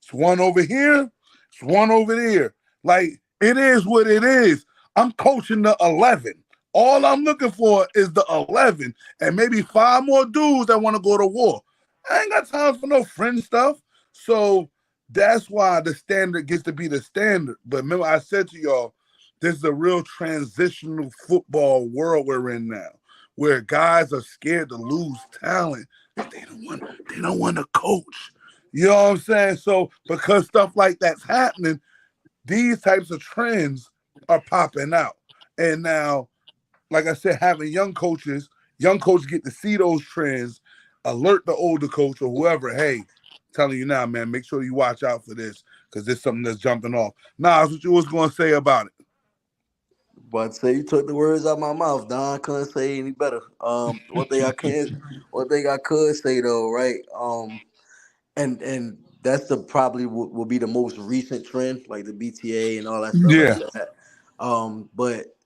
It's one over here, it's one over there. Like, it is what it is. I'm coaching the 11. All I'm looking for is the 11 and maybe 5 more dudes that want to go to war. I ain't got time for no friend stuff. So that's why the standard gets to be the standard. But remember, I said to y'all, this is a real transitional football world we're in now, where guys are scared to lose talent. They don't want to coach. You know what I'm saying? So because stuff like that's happening, these types of trends are popping out. And now, like I said, having young coaches get to see those trends, alert the older coach or whoever, hey, telling you now, man, make sure you watch out for this because there's something that's jumping off. Nas, what you was going to say about it? But say you took the words out of my mouth, Don. Couldn't say any better. One thing I could say though, right? And that's probably will be the most recent trend, like the BTA and all that stuff. Yeah. Like that. But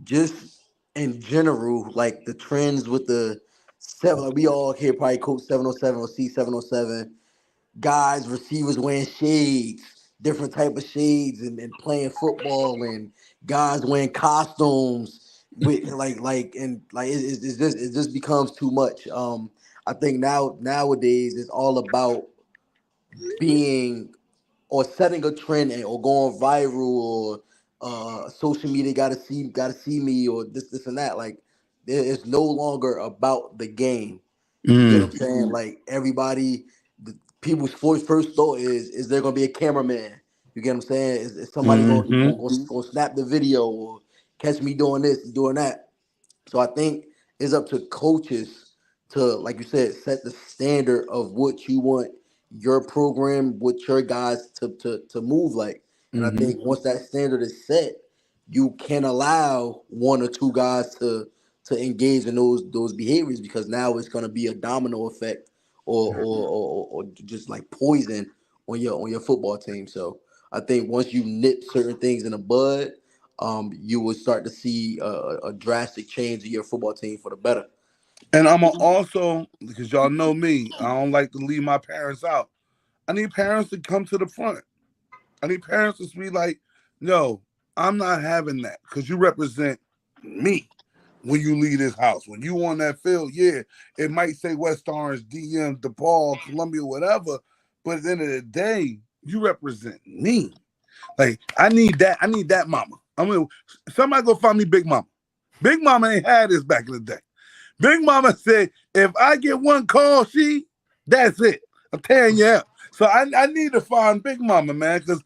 just in general, like the trends with the 7, like we all here probably coach 707 or C707. Guys, receivers wearing shades, different type of shades, and playing football, and guys wearing costumes with it just becomes too much. I think nowadays it's all about being or setting a trend or going viral or social media gotta see me or this and that. Like it's no longer about the game. You know what I'm saying? Like everybody, people's first thought is there gonna be a cameraman? You get what I'm saying? Is somebody gonna snap the video or catch me doing this and doing that? So I think it's up to coaches to, like you said, set the standard of what you want your program, with your guys to move like. And I think once that standard is set, you can allow 1 or 2 guys to engage in those behaviors, because now it's going to be a domino effect or just like poison on your football team. So I think once you nip certain things in the bud, you will start to see a drastic change in your football team for the better. And I'm also, because y'all know me, I don't like to leave my parents out. I need parents to come to the front. I need parents to be like, no, I'm not having that because you represent me when you leave this house. When you on that field, yeah, it might say West Orange, DM, DePaul, Columbia, whatever, but at the end of the day, you represent me. Like, I need that. I need that mama. I mean, somebody go find me Big Mama. Big Mama ain't had this back in the day. Big Mama said, if I get one call, that's it. I'm tearing you up. So I need to find Big Mama, man, because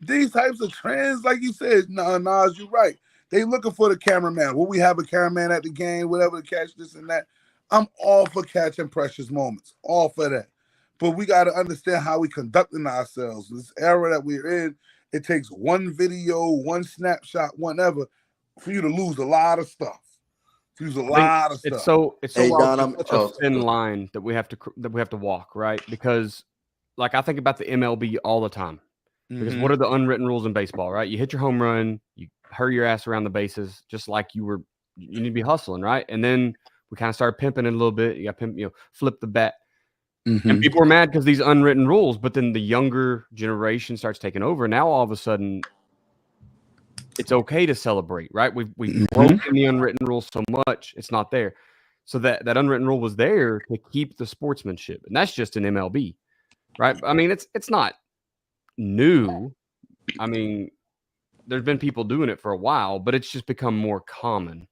these types of trends, like you said, Nas, you're right. They looking for the cameraman. Will we have a cameraman at the game, whatever, to catch this and that? I'm all for catching precious moments, all for that. But we got to understand how we conducting ourselves. This era that we're in, it takes one video, one snapshot, whatever, for you to lose a lot of stuff. Use a lot of stuff. It's so Hey, Don, such a thin line that we have to walk, right? Because like I think about the MLB all the time. Because what are the unwritten rules in baseball, right? You hit your home run, you hurry your ass around the bases, just like you need to be hustling, right? And then we kind of started pimping it a little bit. You got flip the bat. And people are mad because these unwritten rules, but then the younger generation starts taking over. Now all of a sudden it's okay to celebrate, right? We've broken the unwritten rules so much, it's not there. So that unwritten rule was there to keep the sportsmanship. And that's just an MLB, right? I mean, it's not new. I mean, there's been people doing it for a while, but it's just become more common.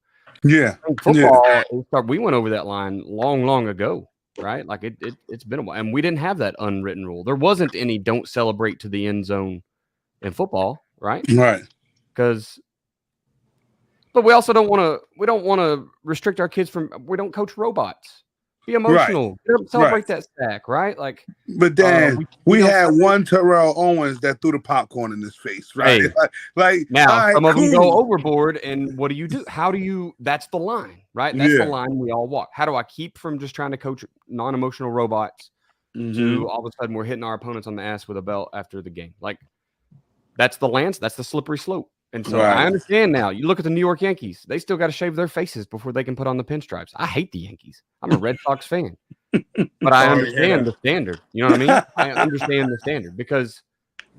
Yeah. Football, we went over that line long ago, right? Like it's been a while. And we didn't have that unwritten rule. There wasn't any don't celebrate to the end zone in football, right? Right. But we also don't want to restrict our kids from. We don't coach robots. Be emotional. Right. Celebrate that sack, right? Like, but Dan, we had one Terrell Owens that threw the popcorn in his face, right? Hey, like now right, some of them go overboard, and what do you do? How do you? That's the line, right? That's the line we all walk. How do I keep from just trying to coach non-emotional robots to all of a sudden we're hitting our opponents on the ass with a belt after the game? Like, that's the slippery slope. And so I understand now. You look at the New York Yankees; they still got to shave their faces before they can put on the pinstripes. I hate the Yankees. I'm a Red Sox fan, but I understand the standard. You know what I mean? I understand the standard because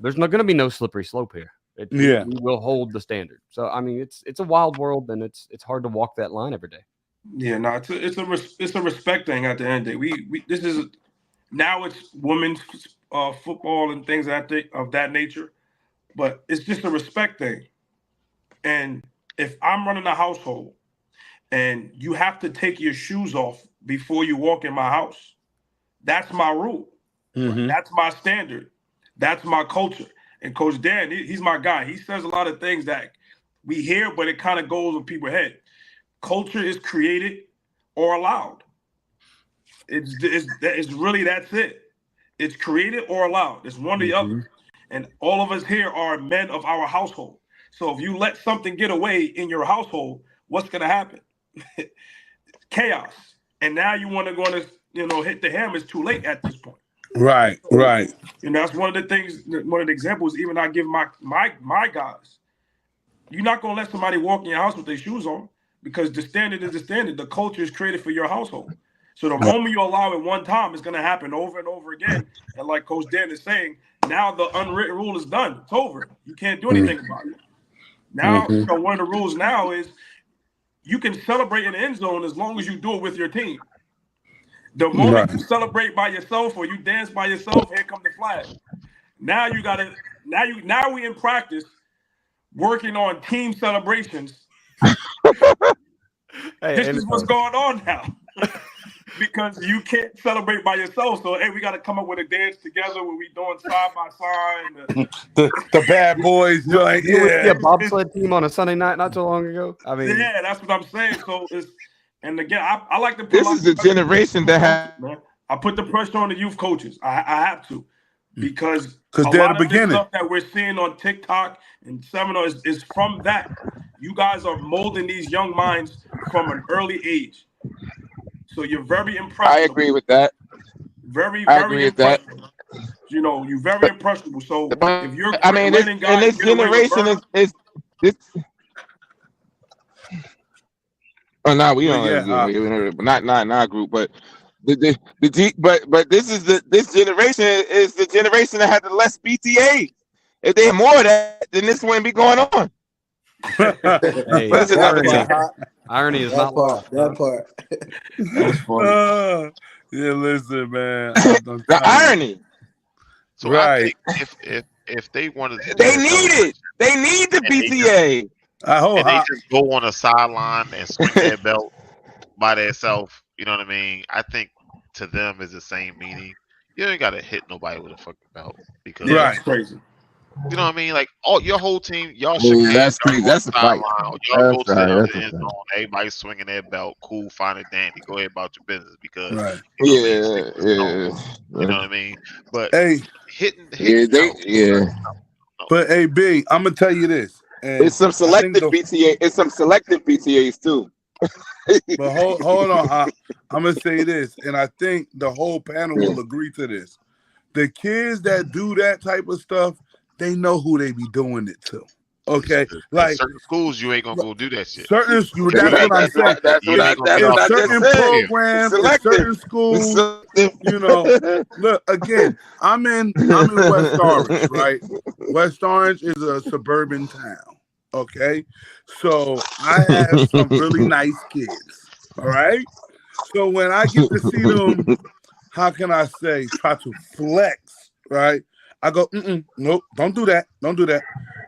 there's not going to be no slippery slope here. We will hold the standard. So I mean, it's a wild world, and it's hard to walk that line every day. Yeah, no, it's a respect thing at the end of the day. We this is now it's women's football and things of that nature, but it's just a respect thing. And if I'm running a household and you have to take your shoes off before you walk in my house, that's my rule. That's my standard. That's my culture. And Coach Dan, he's my guy. He says a lot of things that we hear, but it kind of goes in people's head. Culture is created or allowed. It's really, that's it. It's created or allowed. It's one or the other. And all of us here are men of our household. So if you let something get away in your household, what's going to happen? Chaos. And now you want to go to, hit the hammer. It's too late at this point. Right. And that's one of the things, one of the examples even I give my guys. You're not going to let somebody walk in your house with their shoes on because the standard is the standard. The culture is created for your household. So the moment you allow it one time, it's going to happen over and over again. And like Coach Dan is saying, now the unwritten rule is done. It's over. You can't do anything about it. Now, one of the rules now is you can celebrate in the end zone as long as you do it with your team. The moment you celebrate by yourself or you dance by yourself, here comes the flag. Now you got to. Now we in practice working on team celebrations. This is what's going on now. Because you can't celebrate by yourself. So, hey, we got to come up with a dance together where we doing side by side. The bad boys joint. Yeah, bobsled team on a Sunday night not too long ago. I mean, yeah, that's what I'm saying. So, and again, I like to put this is the generation that has. I put the pressure on the youth coaches. I have to because they're the beginning. Stuff that we're seeing on TikTok and seminar is from that. You guys are molding these young minds from an early age. So you're very impressive. I agree with that. Very, I very agree with that. impressive. You know, you're very impressionable. So if you're I mean, letting in guys this get away with generation murder, is this. Oh no, we But don't. yeah, Not in our group, but but this generation is the generation that had the less BTA. If they had more of that, then this wouldn't be going on. Hey, But it's another irony, thing. irony is That not part. lost. That part. That's funny. yeah, listen, man. The irony. So Right. I think if they wanted to do They that need it. They need the and they BTA. and they just go on a sideline and swing their belt by themselves, you know what I mean? I think to them is the same meaning. You ain't gotta hit nobody with a fucking belt because yeah, that's crazy. you know what I mean? Like your whole team, y'all Yeah, should that's crazy. That's a fight. y'all go That's to the right. other That's a end fight. zone, everybody swinging their belt, cool, fine and dandy. Go ahead about your business because Right. you know what I mean? Yeah. You know what I mean? But Hey, hitting but hey, B, I'm gonna tell you this. And It's some selective BTA. It's some selective BTAs too. But hold on, I'm gonna say this, and I think the whole panel will agree to this. The kids that do that type of stuff, they know who they be doing it to. Okay, like certain schools, you ain't gonna go do that shit. certain schools. That's what I'm saying. In certain programs, in certain schools, you know. Look again. I'm in West Orange, right? West Orange is a suburban town. Okay, so I have some really nice kids. All right, so when I get to see them, how can I say, try to flex, right? I go, nope, don't do that. Don't do that.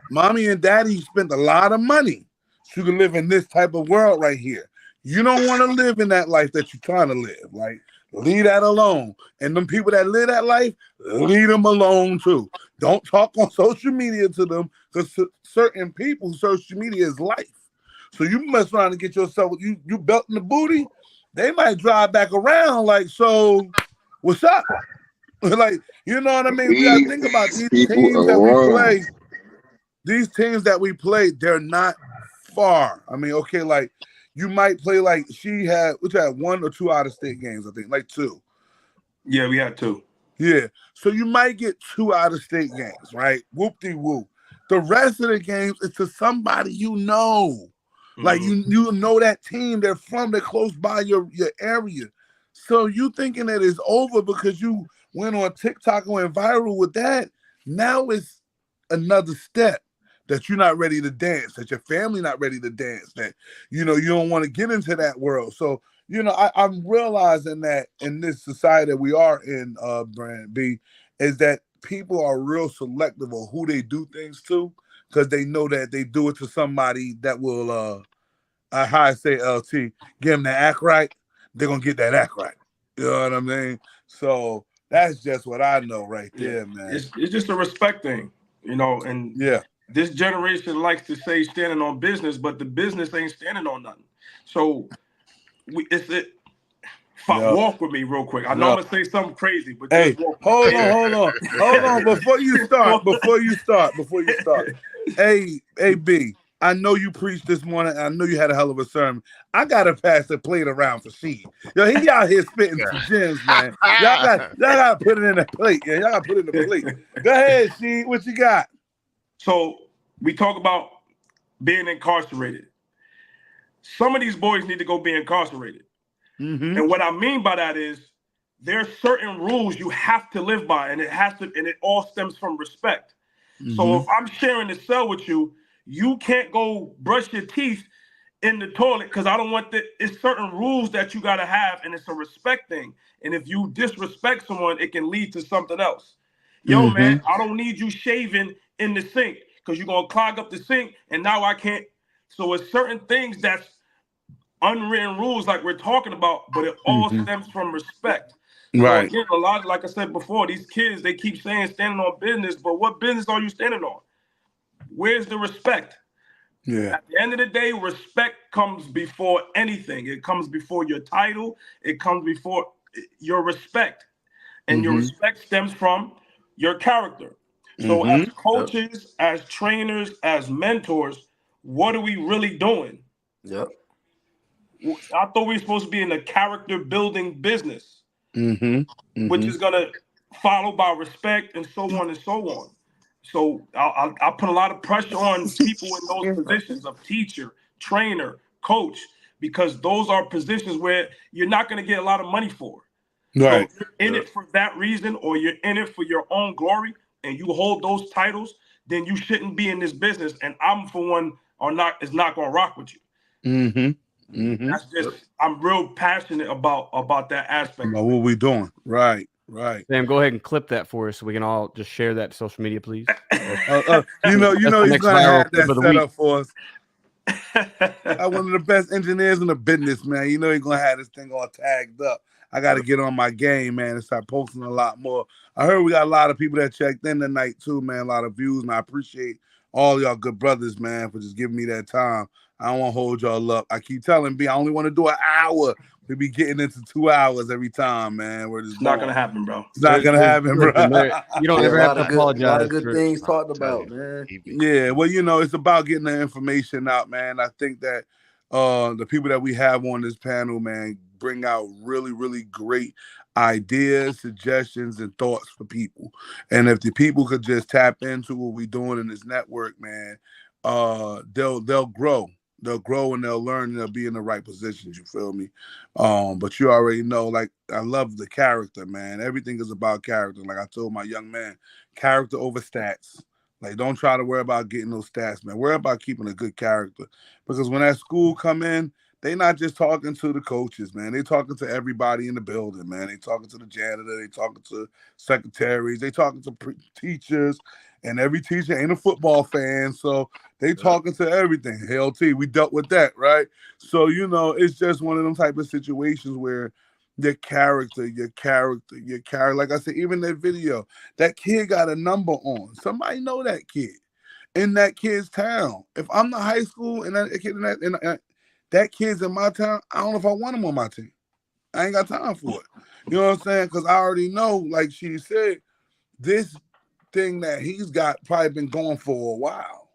Mommy and daddy spent a lot of money so you can live in this type of world right here. You don't want to live in that life that you're trying to live. Like, leave that alone. And them people that live that life, leave them alone too. Don't talk on social media to them because certain people, social media is life. So you mess around and get yourself, you belting the booty, they might drive back around like, so what's up? Like, you know what I mean? We gotta think about these teams that we play. These teams that we play, they're not far. I mean, okay, like you might play like she had 1 or 2 out-of-state games, I think, like 2. Yeah, we had 2. Yeah. So you might get 2 out-of-state games, right? Whoop-de-whoop. The rest of the games is to somebody you know. Like you know that team, they're close by your area. So you thinking that it's over because you went on TikTok and went viral with that. Now it's another step that you're not ready to dance, that your family not ready to dance, that you don't want to get into that world. So I'm realizing that in this society that we are in, Brand B, is that people are real selective on who they do things to because they know that they do it to somebody that will how I say LT, give them the act right, they're gonna get that act right. You know what I mean? So that's just what I know right there, man. It's just a respect thing, and this generation likes to say standing on business, but the business ain't standing on nothing. So walk with me real quick. I know I'm gonna say something crazy, but hey, just walk hold on. Before you start. Hey, B, I know you preached this morning. I know you had a hell of a sermon. I gotta pass the plate around for Sheed. Yo, he out here spitting some gems, man. Y'all gotta put it in the plate. Yeah, y'all gotta put it in the plate. Go ahead, Sheed. What you got? So we talk about being incarcerated. Some of these boys need to go be incarcerated. Mm-hmm. And what I mean by that is there's certain rules you have to live by, and it all stems from respect. Mm-hmm. So if I'm sharing the cell with you, you can't go brush your teeth in the toilet because I don't want it's certain rules that you gotta have, and it's a respect thing. And if you disrespect someone, it can lead to something else. Yo, man, I don't need you shaving in the sink because you're gonna clog up the sink, and now I can't. So it's certain things that's unwritten rules like we're talking about, but it all stems from respect. Right. So again, a lot, like I said before, these kids, they keep saying standing on business, but what business are you standing on? Where's the respect? Yeah. At the end of the day, respect comes before anything. It comes before your title. It comes before your respect. And your respect stems from your character. So as coaches, as trainers, as mentors, what are we really doing? Yep. I thought we were supposed to be in a character building business, which is gonna follow by respect and so on and so on. So I put a lot of pressure on people in those positions of teacher, trainer, coach, because those are positions where you're not going to get a lot of money for. Right. So if you're in it for that reason, or you're in it for your own glory, and you hold those titles, then you shouldn't be in this business. And I'm, for one, is not going to rock with you. That's just, I'm real passionate about that aspect. About what we doing. Right. Sam, go ahead and clip that for us so we can all just share that to social media, please. You know he's gonna have that set up for us. I'm one of the best engineers in the business, man. You know he's gonna have this thing all tagged up. I got to get on my game, man, and start posting a lot more. I heard we got a lot of people that checked in tonight too, man. A lot of views, and I appreciate all y'all good brothers, man, for just giving me that time. I don't want to hold y'all up. I keep telling B, I only want to do an hour. We be getting into 2 hours every time, man. It's not gonna happen, bro. It's not gonna happen, bro. You don't ever have to apologize. A lot of good things talked about, man. Yeah, well, it's about getting the information out, man. I think that the people that we have on this panel, man, bring out really, really great ideas, suggestions, and thoughts for people. And if the people could just tap into what we're doing in this network, man, they'll grow. They'll grow and they'll learn and they'll be in the right positions, you feel me? But you already know, like, I love the character, man. Everything is about character. Like I told my young man, character over stats. Like, don't try to worry about getting those stats, man. Worry about keeping a good character. Because when that school come in, they not just talking to the coaches, man. They talking to everybody in the building, man. They talking to the janitor. They talking to secretaries. They talking to teachers. And every teacher ain't a football fan, so they talking to everything. LT, we dealt with that, right? So, it's just one of them type of situations where your character, like I said, even that video, that kid got a number on. Somebody know that kid in that kid's town. If I'm the high school and that kid that kid's in my town, I don't know if I want him on my team. I ain't got time for it. You know what I'm saying? Because I already know, like she said, this thing that he's got probably been going for a while.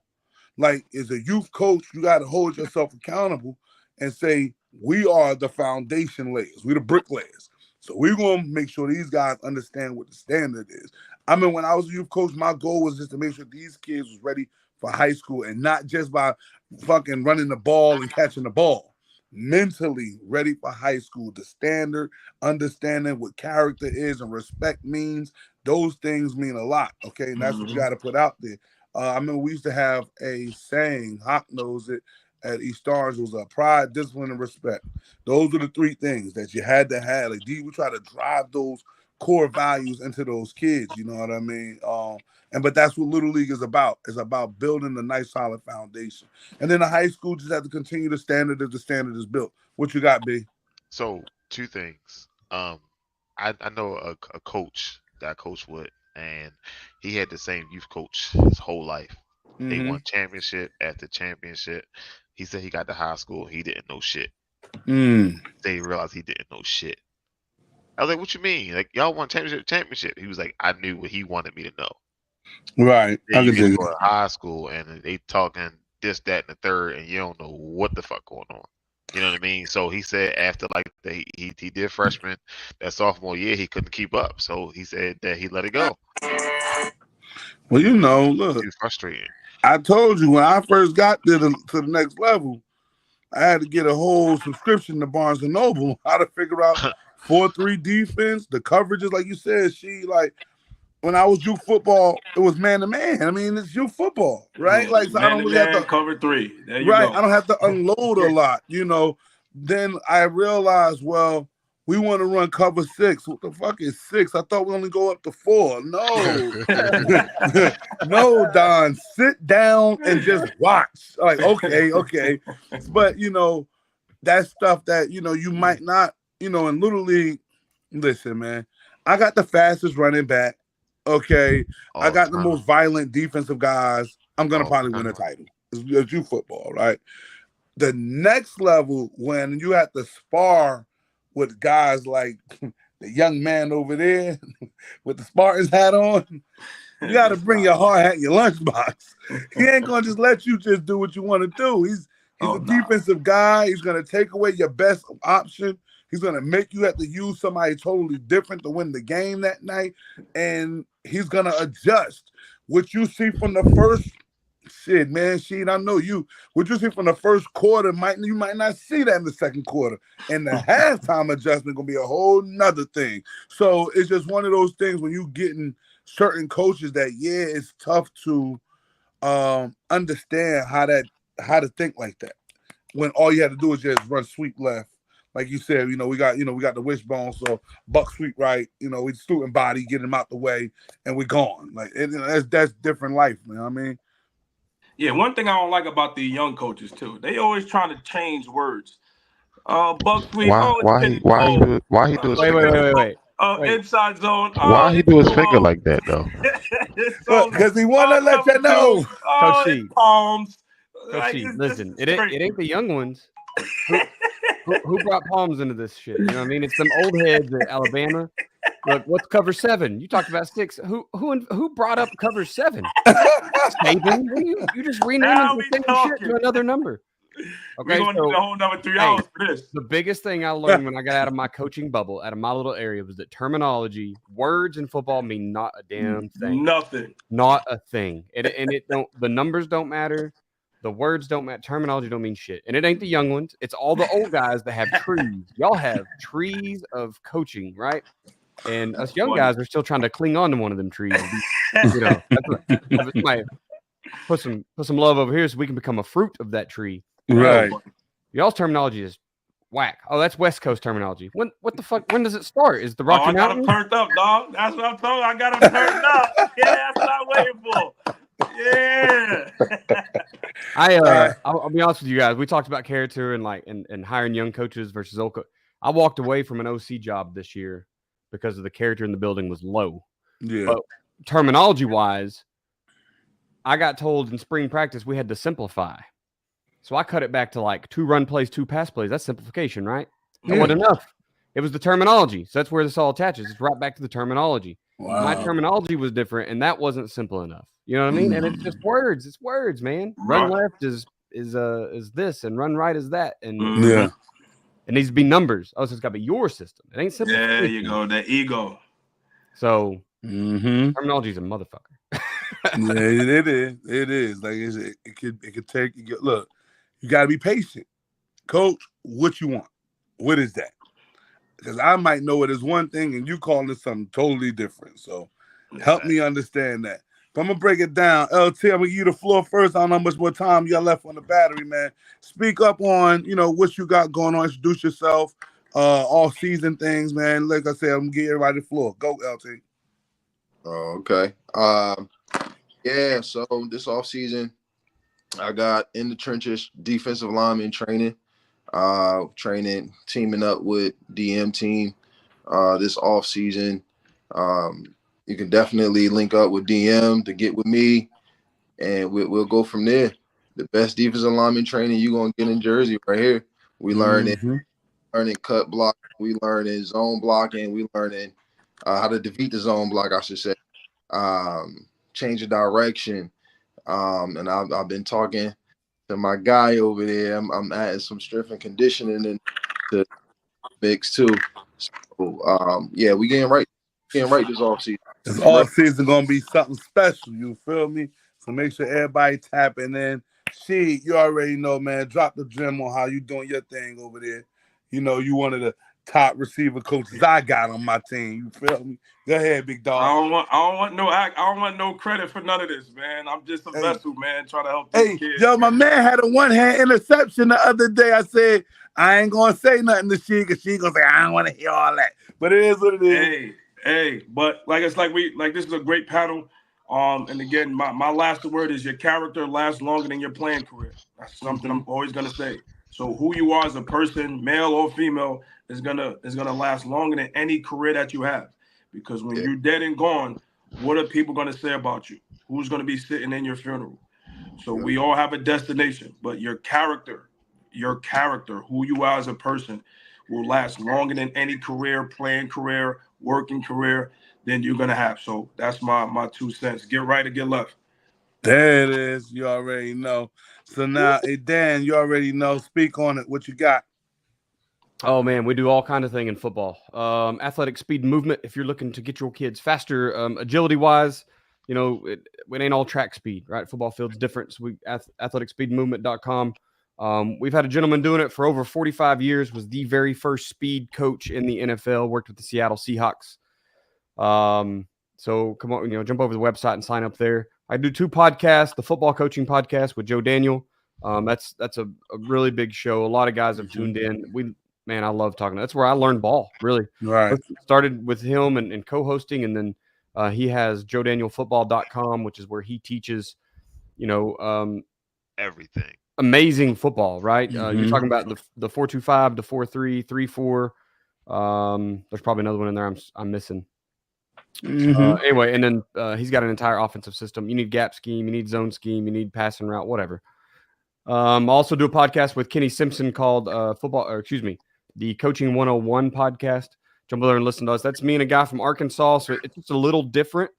Like, as a youth coach, you got to hold yourself accountable and say, we are the foundation layers. We the bricklayers. So we're going to make sure these guys understand what the standard is. I mean, when I was a youth coach, my goal was just to make sure these kids was ready for high school, and not just by fucking running the ball and catching the ball. Mentally ready for high school, the standard, understanding what character is and respect means. Those things mean a lot, okay? And that's what you got to put out there. I remember we used to have a saying, Hawk knows it, at East Stars, was pride, discipline, and respect. Those are the three things that you had to have. Like, we try to drive those core values into those kids, you know what I mean? But that's what Little League is about. It's about building a nice, solid foundation. And then the high school just have to continue the standard as the standard is built. What you got, B? So, two things. I know a coach that I coached with, and he had the same youth coach his whole life. They won championship after championship. He said he got to high school, he didn't know shit. They realized he didn't know shit. I was like, what you mean? Like, y'all won championship. He was like, I knew what he wanted me to know. Right. Then you get to high school and they talking this, that, and the third, and you don't know what the fuck going on. You know what I mean? So he said after he did freshman, that sophomore year, he couldn't keep up. So he said that he let it go. Well, look, it's frustrating. I told you when I first got to the next level, I had to get a whole subscription to Barnes & Noble, how to figure out 4-3 defense, the coverages, like you said. When I was youth football, it was man-to-man. I mean, it's youth football, right? Like, so I don't really have to cover 3. There you right, go. I don't have to unload a lot, Then I realized, well, we want to run cover 6. What the fuck is 6? I thought we only go up to 4. No. No, Don. Sit down and just watch. Like, okay. But, that stuff that, you might not, in Little League, listen, man, I got the fastest running back. Okay. I got the most violent defensive guys. I'm going to probably win a title. It's youth football, right? The next level, when you have to spar with guys like the young man over there with the Spartans hat on, you got to bring your hard hat, your lunchbox. He ain't gonna just let you just do what you want to do. He's a defensive guy. He's going to take away your best option. He's going to make you have to use somebody totally different to win the game that night. And he's going to adjust. What you see from the first shit, man, I know you. What you see from the first quarter, you might not see that in the second quarter. And the halftime adjustment going to be a whole nother thing. So it's just one of those things when you getting certain coaches that, it's tough to understand how to think like that. When all you had to do is just run sweep left. Like you said, we got the wishbone, so buck sweep right. We student body, get him out the way, and we're gone. Like that's different life, man. I mean, yeah. One thing I don't like about the young coaches too, they always trying to change words. Buck sweep. Why he do his finger? Wait. Inside zone. Why he do his finger like that though? Because he want to let you know. Coach C. Palms. Coach C, listen, it ain't the young ones. Who brought palms into this shit? You know what I mean? It's them old heads at Alabama. Look, what's cover 7? You talked about 6. Who brought up cover 7? Saban? You just renaming the same shit to another number. Okay, we're going to do a whole another 3 hours for this. The biggest thing I learned when I got out of my coaching bubble, out of my little area, was that terminology, words in football mean not a damn thing. Nothing. Not a thing. The numbers don't matter. The words don't matter. Terminology don't mean shit. And it ain't the young ones. It's all the old guys that have trees. Y'all have trees of coaching, right? And us young guys are still trying to cling on to one of them trees. Put some love over here so we can become a fruit of that tree. Right. Y'all's terminology is whack. Oh, that's West Coast terminology. What the fuck? When does it start? Is the Rocky Mountains? I got them turned up, dog. That's what I'm talking. I got them turned up. Yeah, that's what I'm waiting for. Yeah. I'll be honest with you guys. We talked about character and hiring young coaches versus old coaches. I walked away from an OC job this year because of the character in the building was low. Yeah. But terminology wise, I got told in spring practice we had to simplify. So I cut it back to like 2 run plays, 2 pass plays. That's simplification, right? That wasn't enough. It was the terminology. So that's where this all attaches. It's right back to the terminology. Wow. My terminology was different, and that wasn't simple enough. You know what I mean? And it's just words. It's words, man. Run left is this, and run right is that, and it needs to be numbers. Oh, so it's got to be your system. It ain't simple. There you go. The ego. So terminology is a motherfucker. Yeah, it is. It is. Like it could take. Look, you got to be patient, coach. What you want? What is that? Because I might know it as one thing, and you calling it something totally different. So help me understand that. But I'm gonna break it down. LT, I'm gonna give you the floor first. I don't know how much more time you got left on the battery, man. Speak up on what you got going on. Introduce yourself. All season things, man. Like I said, I'm gonna give everybody the floor. Go, LT. Oh, okay. Yeah. So this off season, I got in the trenches defensive lineman training. Teaming up with DM team this off season. You can definitely link up with DM to get with me, and we'll go from there. The best defensive lineman training you're gonna get in Jersey right here. We learning cut block, we learning zone blocking, we learning how to defeat the zone block, I should say. Change of direction. And I've been talking to my guy over there. I'm adding some strength and conditioning into mix too. So yeah, we getting right this offseason. This offseason gonna be something special. You feel me? So make sure everybody tapping in. You already know, man. Drop the gem on how you doing your thing over there. You one of the top receiver coaches I got on my team. You feel me? Go ahead, big dog. I don't want no credit for none of this, man. I'm just a vessel, man, trying to help these kids. Yo, my man had a one-hand interception the other day. I said, I ain't gonna say nothing to she, because she gonna say, I don't want to hear all that. But it is what it is. Hey, but this is a great panel. And again, my last word is your character lasts longer than your playing career. That's something I'm always gonna say. So who you are as a person, male or female, is gonna last longer than any career that you have. Because when you're dead and gone, what are people gonna say about you? Who's gonna be sitting in your funeral? So we all have a destination, but your character, who you are as a person, will last longer than any career, playing career, working career, than you're gonna have. So that's my 2 cents. Get right or get left. There it is. You already know. So now, hey, Dan, you already know. Speak on it. What you got? Oh man, we do all kinds of things in football. Athletic speed and movement. If you're looking to get your kids faster, agility wise, you know, it ain't all track speed, right? Football field's different. So athleticspeedmovement.com. We've had a gentleman doing it for over 45 years, was the very first speed coach in the NFL, worked with the Seattle Seahawks. So come on, jump over the website and sign up there. I do 2 podcasts, the football coaching podcast with Joe Daniel. That's a really big show. A lot of guys have tuned in. Man, I love talking. That's where I learned ball, really. Right. Started with him and co-hosting, and then he has JoeDanielFootball.com, which is where he teaches, everything. Amazing football, right? You're talking about the 4-2-5, the 4-3, 3-4. There's probably another one in there I'm missing. Anyway, and then he's got an entire offensive system. You need gap scheme, you need zone scheme, you need passing route, whatever. Also do a podcast with Kenny Simpson called the Coaching 101 podcast. Jump over there and listen to us. That's me and a guy from Arkansas, so it's just a little different.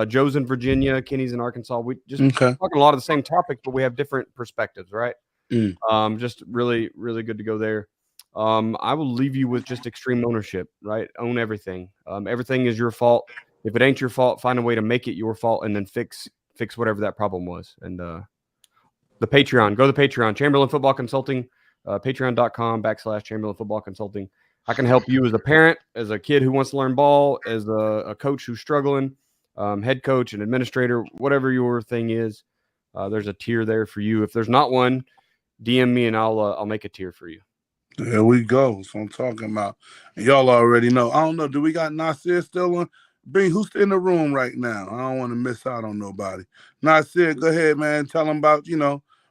Joe's in Virginia, Kenny's in Arkansas. We just talking a lot of the same topics, but we have different perspectives, right? Just really, really good to go there. I will leave you with just extreme ownership, right? Own everything. Everything is your fault. If it ain't your fault, find a way to make it your fault and then fix whatever that problem was. And the Patreon, go to the Patreon, Chamberlain Football Consulting, patreon.com/Chamberlain Football Consulting. I can help you as a parent, as a kid who wants to learn ball, as a coach who's struggling, head coach, an administrator, whatever your thing is. There's a tier there for you. If there's not one, DM me and I'll make a tier for you. There we go. That's what I'm talking about. And y'all already know. I don't know. Do we got Nasir still on? Who's in the room right now? I don't want to miss out on nobody. Nasir, go ahead, man. Tell them about,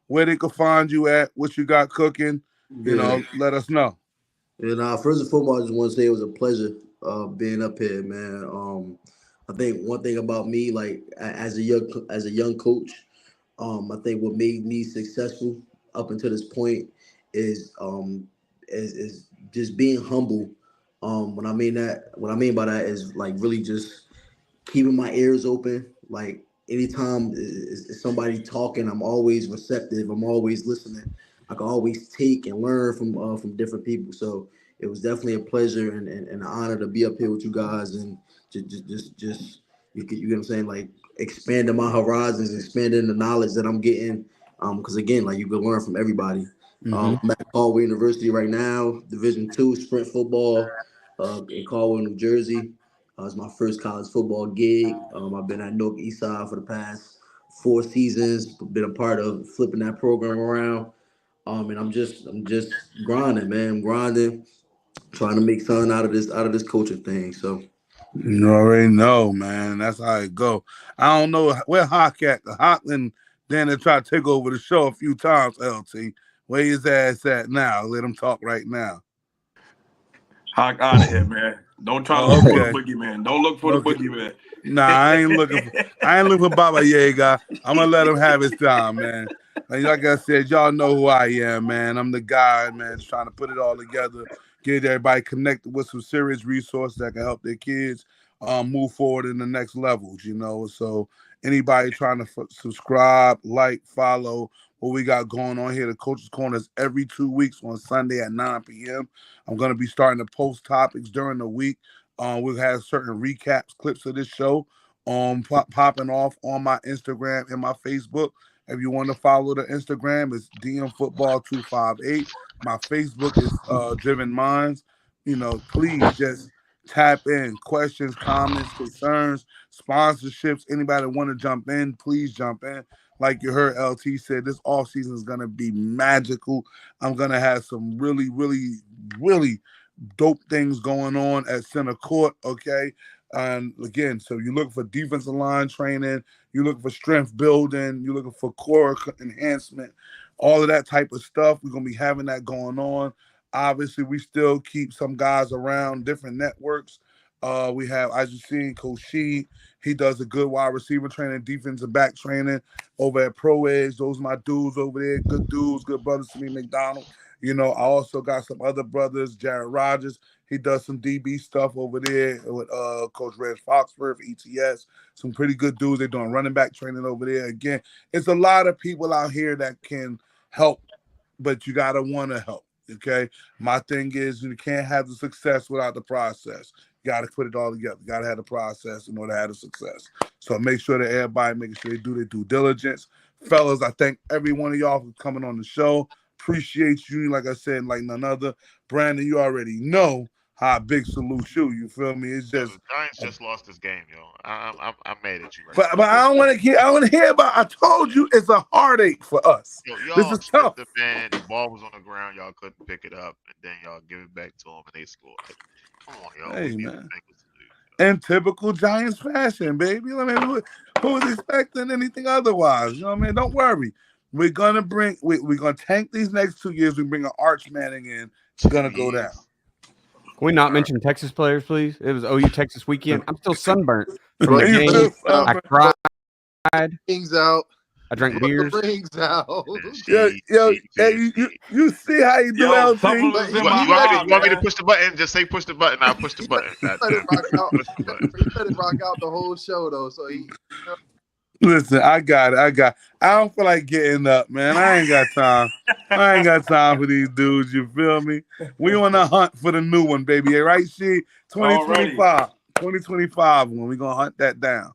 where they can find you at, what you got cooking. Let us know. And first and foremost, I just want to say it was a pleasure being up here, man. I think one thing about me, like as a young coach, I think what made me successful up until this point is just being humble. What I mean by that is like really just keeping my ears open. Like anytime is somebody talking, I'm always receptive. I'm always listening. I can always take and learn from different people. So it was definitely a pleasure and an honor to be up here with you guys and just you get what I'm saying, like expanding my horizons, expanding the knowledge that I'm getting. Because again, like you can learn from everybody. I'm at Caldwell University right now, Division II sprint football in Caldwell, New Jersey. It's my first college football gig. I've been at Newark Eastside for the past 4 seasons, been a part of flipping that program around. And I'm just grinding, man. I'm grinding, trying to make something out of this coaching thing. So you already know, man. That's how it go. I don't know where Hawk at. Hawk and Dan they tried to take over the show a few times, LT. Where his ass at now? Let him talk right now. Hawk out of here, man. Don't try to look for the boogeyman. Don't look for the boogeyman. Nah, I ain't looking for Baba Yaga. I'm gonna let him have his time, man. Like I said, y'all know who I am, man. I'm the guy, man, just trying to put it all together, get everybody connected with some serious resources that can help their kids move forward in the next levels, So anybody trying to subscribe, like, follow what we got going on here, the Coach's Corners every 2 weeks on Sunday at 9 p.m. I'm going to be starting to post topics during the week. We'll have certain recaps, clips of this show popping off on my Instagram and my Facebook. If you want to follow the Instagram, it's DMFootball258. My Facebook is Driven Minds. Please just tap in. Questions, comments, concerns, sponsorships. Anybody want to jump in, please jump in. Like you heard LT said, this offseason is going to be magical. I'm going to have some really, really, really dope things going on at center court, okay? And again, so you're looking for defensive line training, you're looking for strength building, you're looking for core enhancement, all of that type of stuff. We're going to be having that going on. Obviously, we still keep some guys around different networks. We have, as you see, Coach Sheed. He does a good wide receiver training, defensive back training over at Pro Edge. Those are my dudes over there. Good dudes, good brothers to me, McDonald. I also got some other brothers, Jared Rogers. He does some DB stuff over there with Coach Reg Foxworth, ETS. Some pretty good dudes. They're doing running back training over there. Again, it's a lot of people out here that can help, but you gotta want to help. Okay, my thing is you can't have the success without the process. You gotta put it all together. You gotta have the process in order to have the success. So make sure that everybody making sure they do their due diligence. Fellas, I thank every one of y'all for coming on the show. Appreciate you, like I said, like none other. Brandon, you already know how big salute you feel me? It's just the Giants just lost this game, yo. I'm mad at you right but I don't want to hear. I want to hear about. I told you it's a heartache for us. Yo, This is tough. The man, the ball was on the ground. Y'all couldn't pick it up, and then y'all give it back to them, and they scored. Come on, yo. Hey, man. In typical Giants fashion, baby. I mean, who was expecting anything otherwise? You know what I mean? Don't worry. We're gonna bring. We're gonna tank these next 2 years. We bring an Arch Manning in. It's gonna go down. Can we not mention Texas players, please? It was OU Texas weekend. I'm still sunburnt from the game. I cried. Rings out. I drank beers. Rings out. You see how you do, LT? You want me to push the button? Just say push the button. I'll push the button. He let it rock out the whole show, though. So he. Listen, I got it. I don't feel like getting up, man. I ain't got time. I ain't got time for these dudes. You feel me? We on the hunt for the new one, baby. Right, she 2025 when we gonna hunt that down.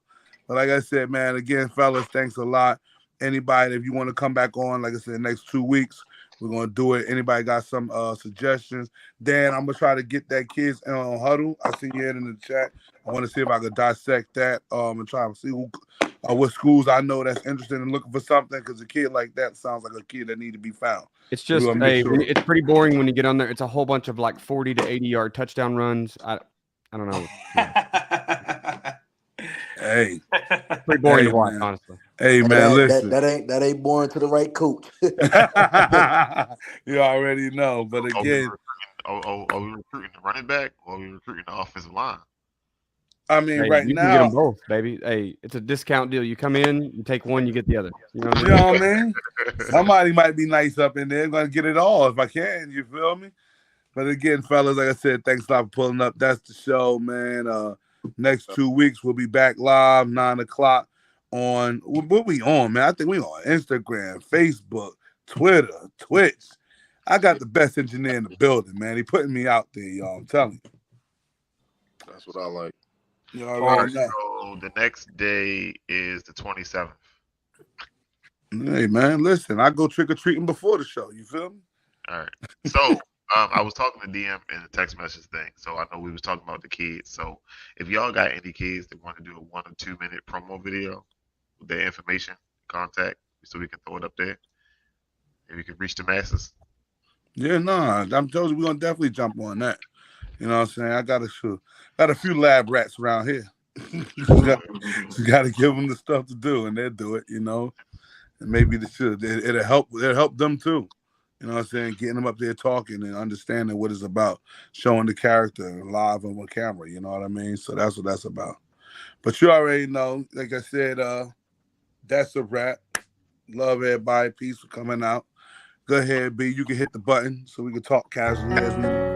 But like I said, man, again, fellas, thanks a lot. Anybody, if you want to come back on, like I said, next 2 weeks, we're gonna do it. Anybody got some suggestions? Dan, I'm gonna try to get that kids on huddle. I see you in the chat. I want to see if I could dissect that and try to see what schools I know that's interested in looking for something, because a kid like that sounds like a kid that need to be found. It's just it's pretty boring when you get on there. It's a whole bunch of like 40 to 80 yard touchdown runs. I don't know. Hey, pretty boring to watch, honestly. Hey, man, listen. That ain't boring to the right coach. You already know. But again, are we recruiting the running back or are we recruiting the offensive line? I mean, right you now, can get them both, baby. Hey, it's a discount deal. You come in, you take one, you get the other. You know what I mean? Somebody might be nice up in there. I'm gonna get it all if I can. You feel me? But again, fellas, like I said, thanks a lot for pulling up. That's the show, man. Next 2 weeks we'll be back live 9 o'clock on what we on, man. I think we on Instagram, Facebook, Twitter, Twitch. I got the best engineer in the building, man. He putting me out there, y'all. I'm telling you. That's what I like. You already know. So the next day is the 27th. Hey, man, listen, I go trick-or-treating before the show. You feel me? All right. So I was talking to DM in the text message thing. So I know we was talking about the kids. So if y'all got any kids that want to do a 1 or 2 minute promo video with their information, contact, so we can throw it up there. And we can reach the masses. Yeah, I'm telling you, we're going to definitely jump on that. You know what I'm saying? I got a few lab rats around here. You got to give them the stuff to do, and they'll do it, you know. And maybe it'll help them too. You know what I'm saying? Getting them up there talking and understanding what it's about, showing the character live on camera. You know what I mean? So that's what that's about. But you already know, like I said, that's a wrap. Love everybody. Peace for coming out. Go ahead, B. You can hit the button so we can talk casually as we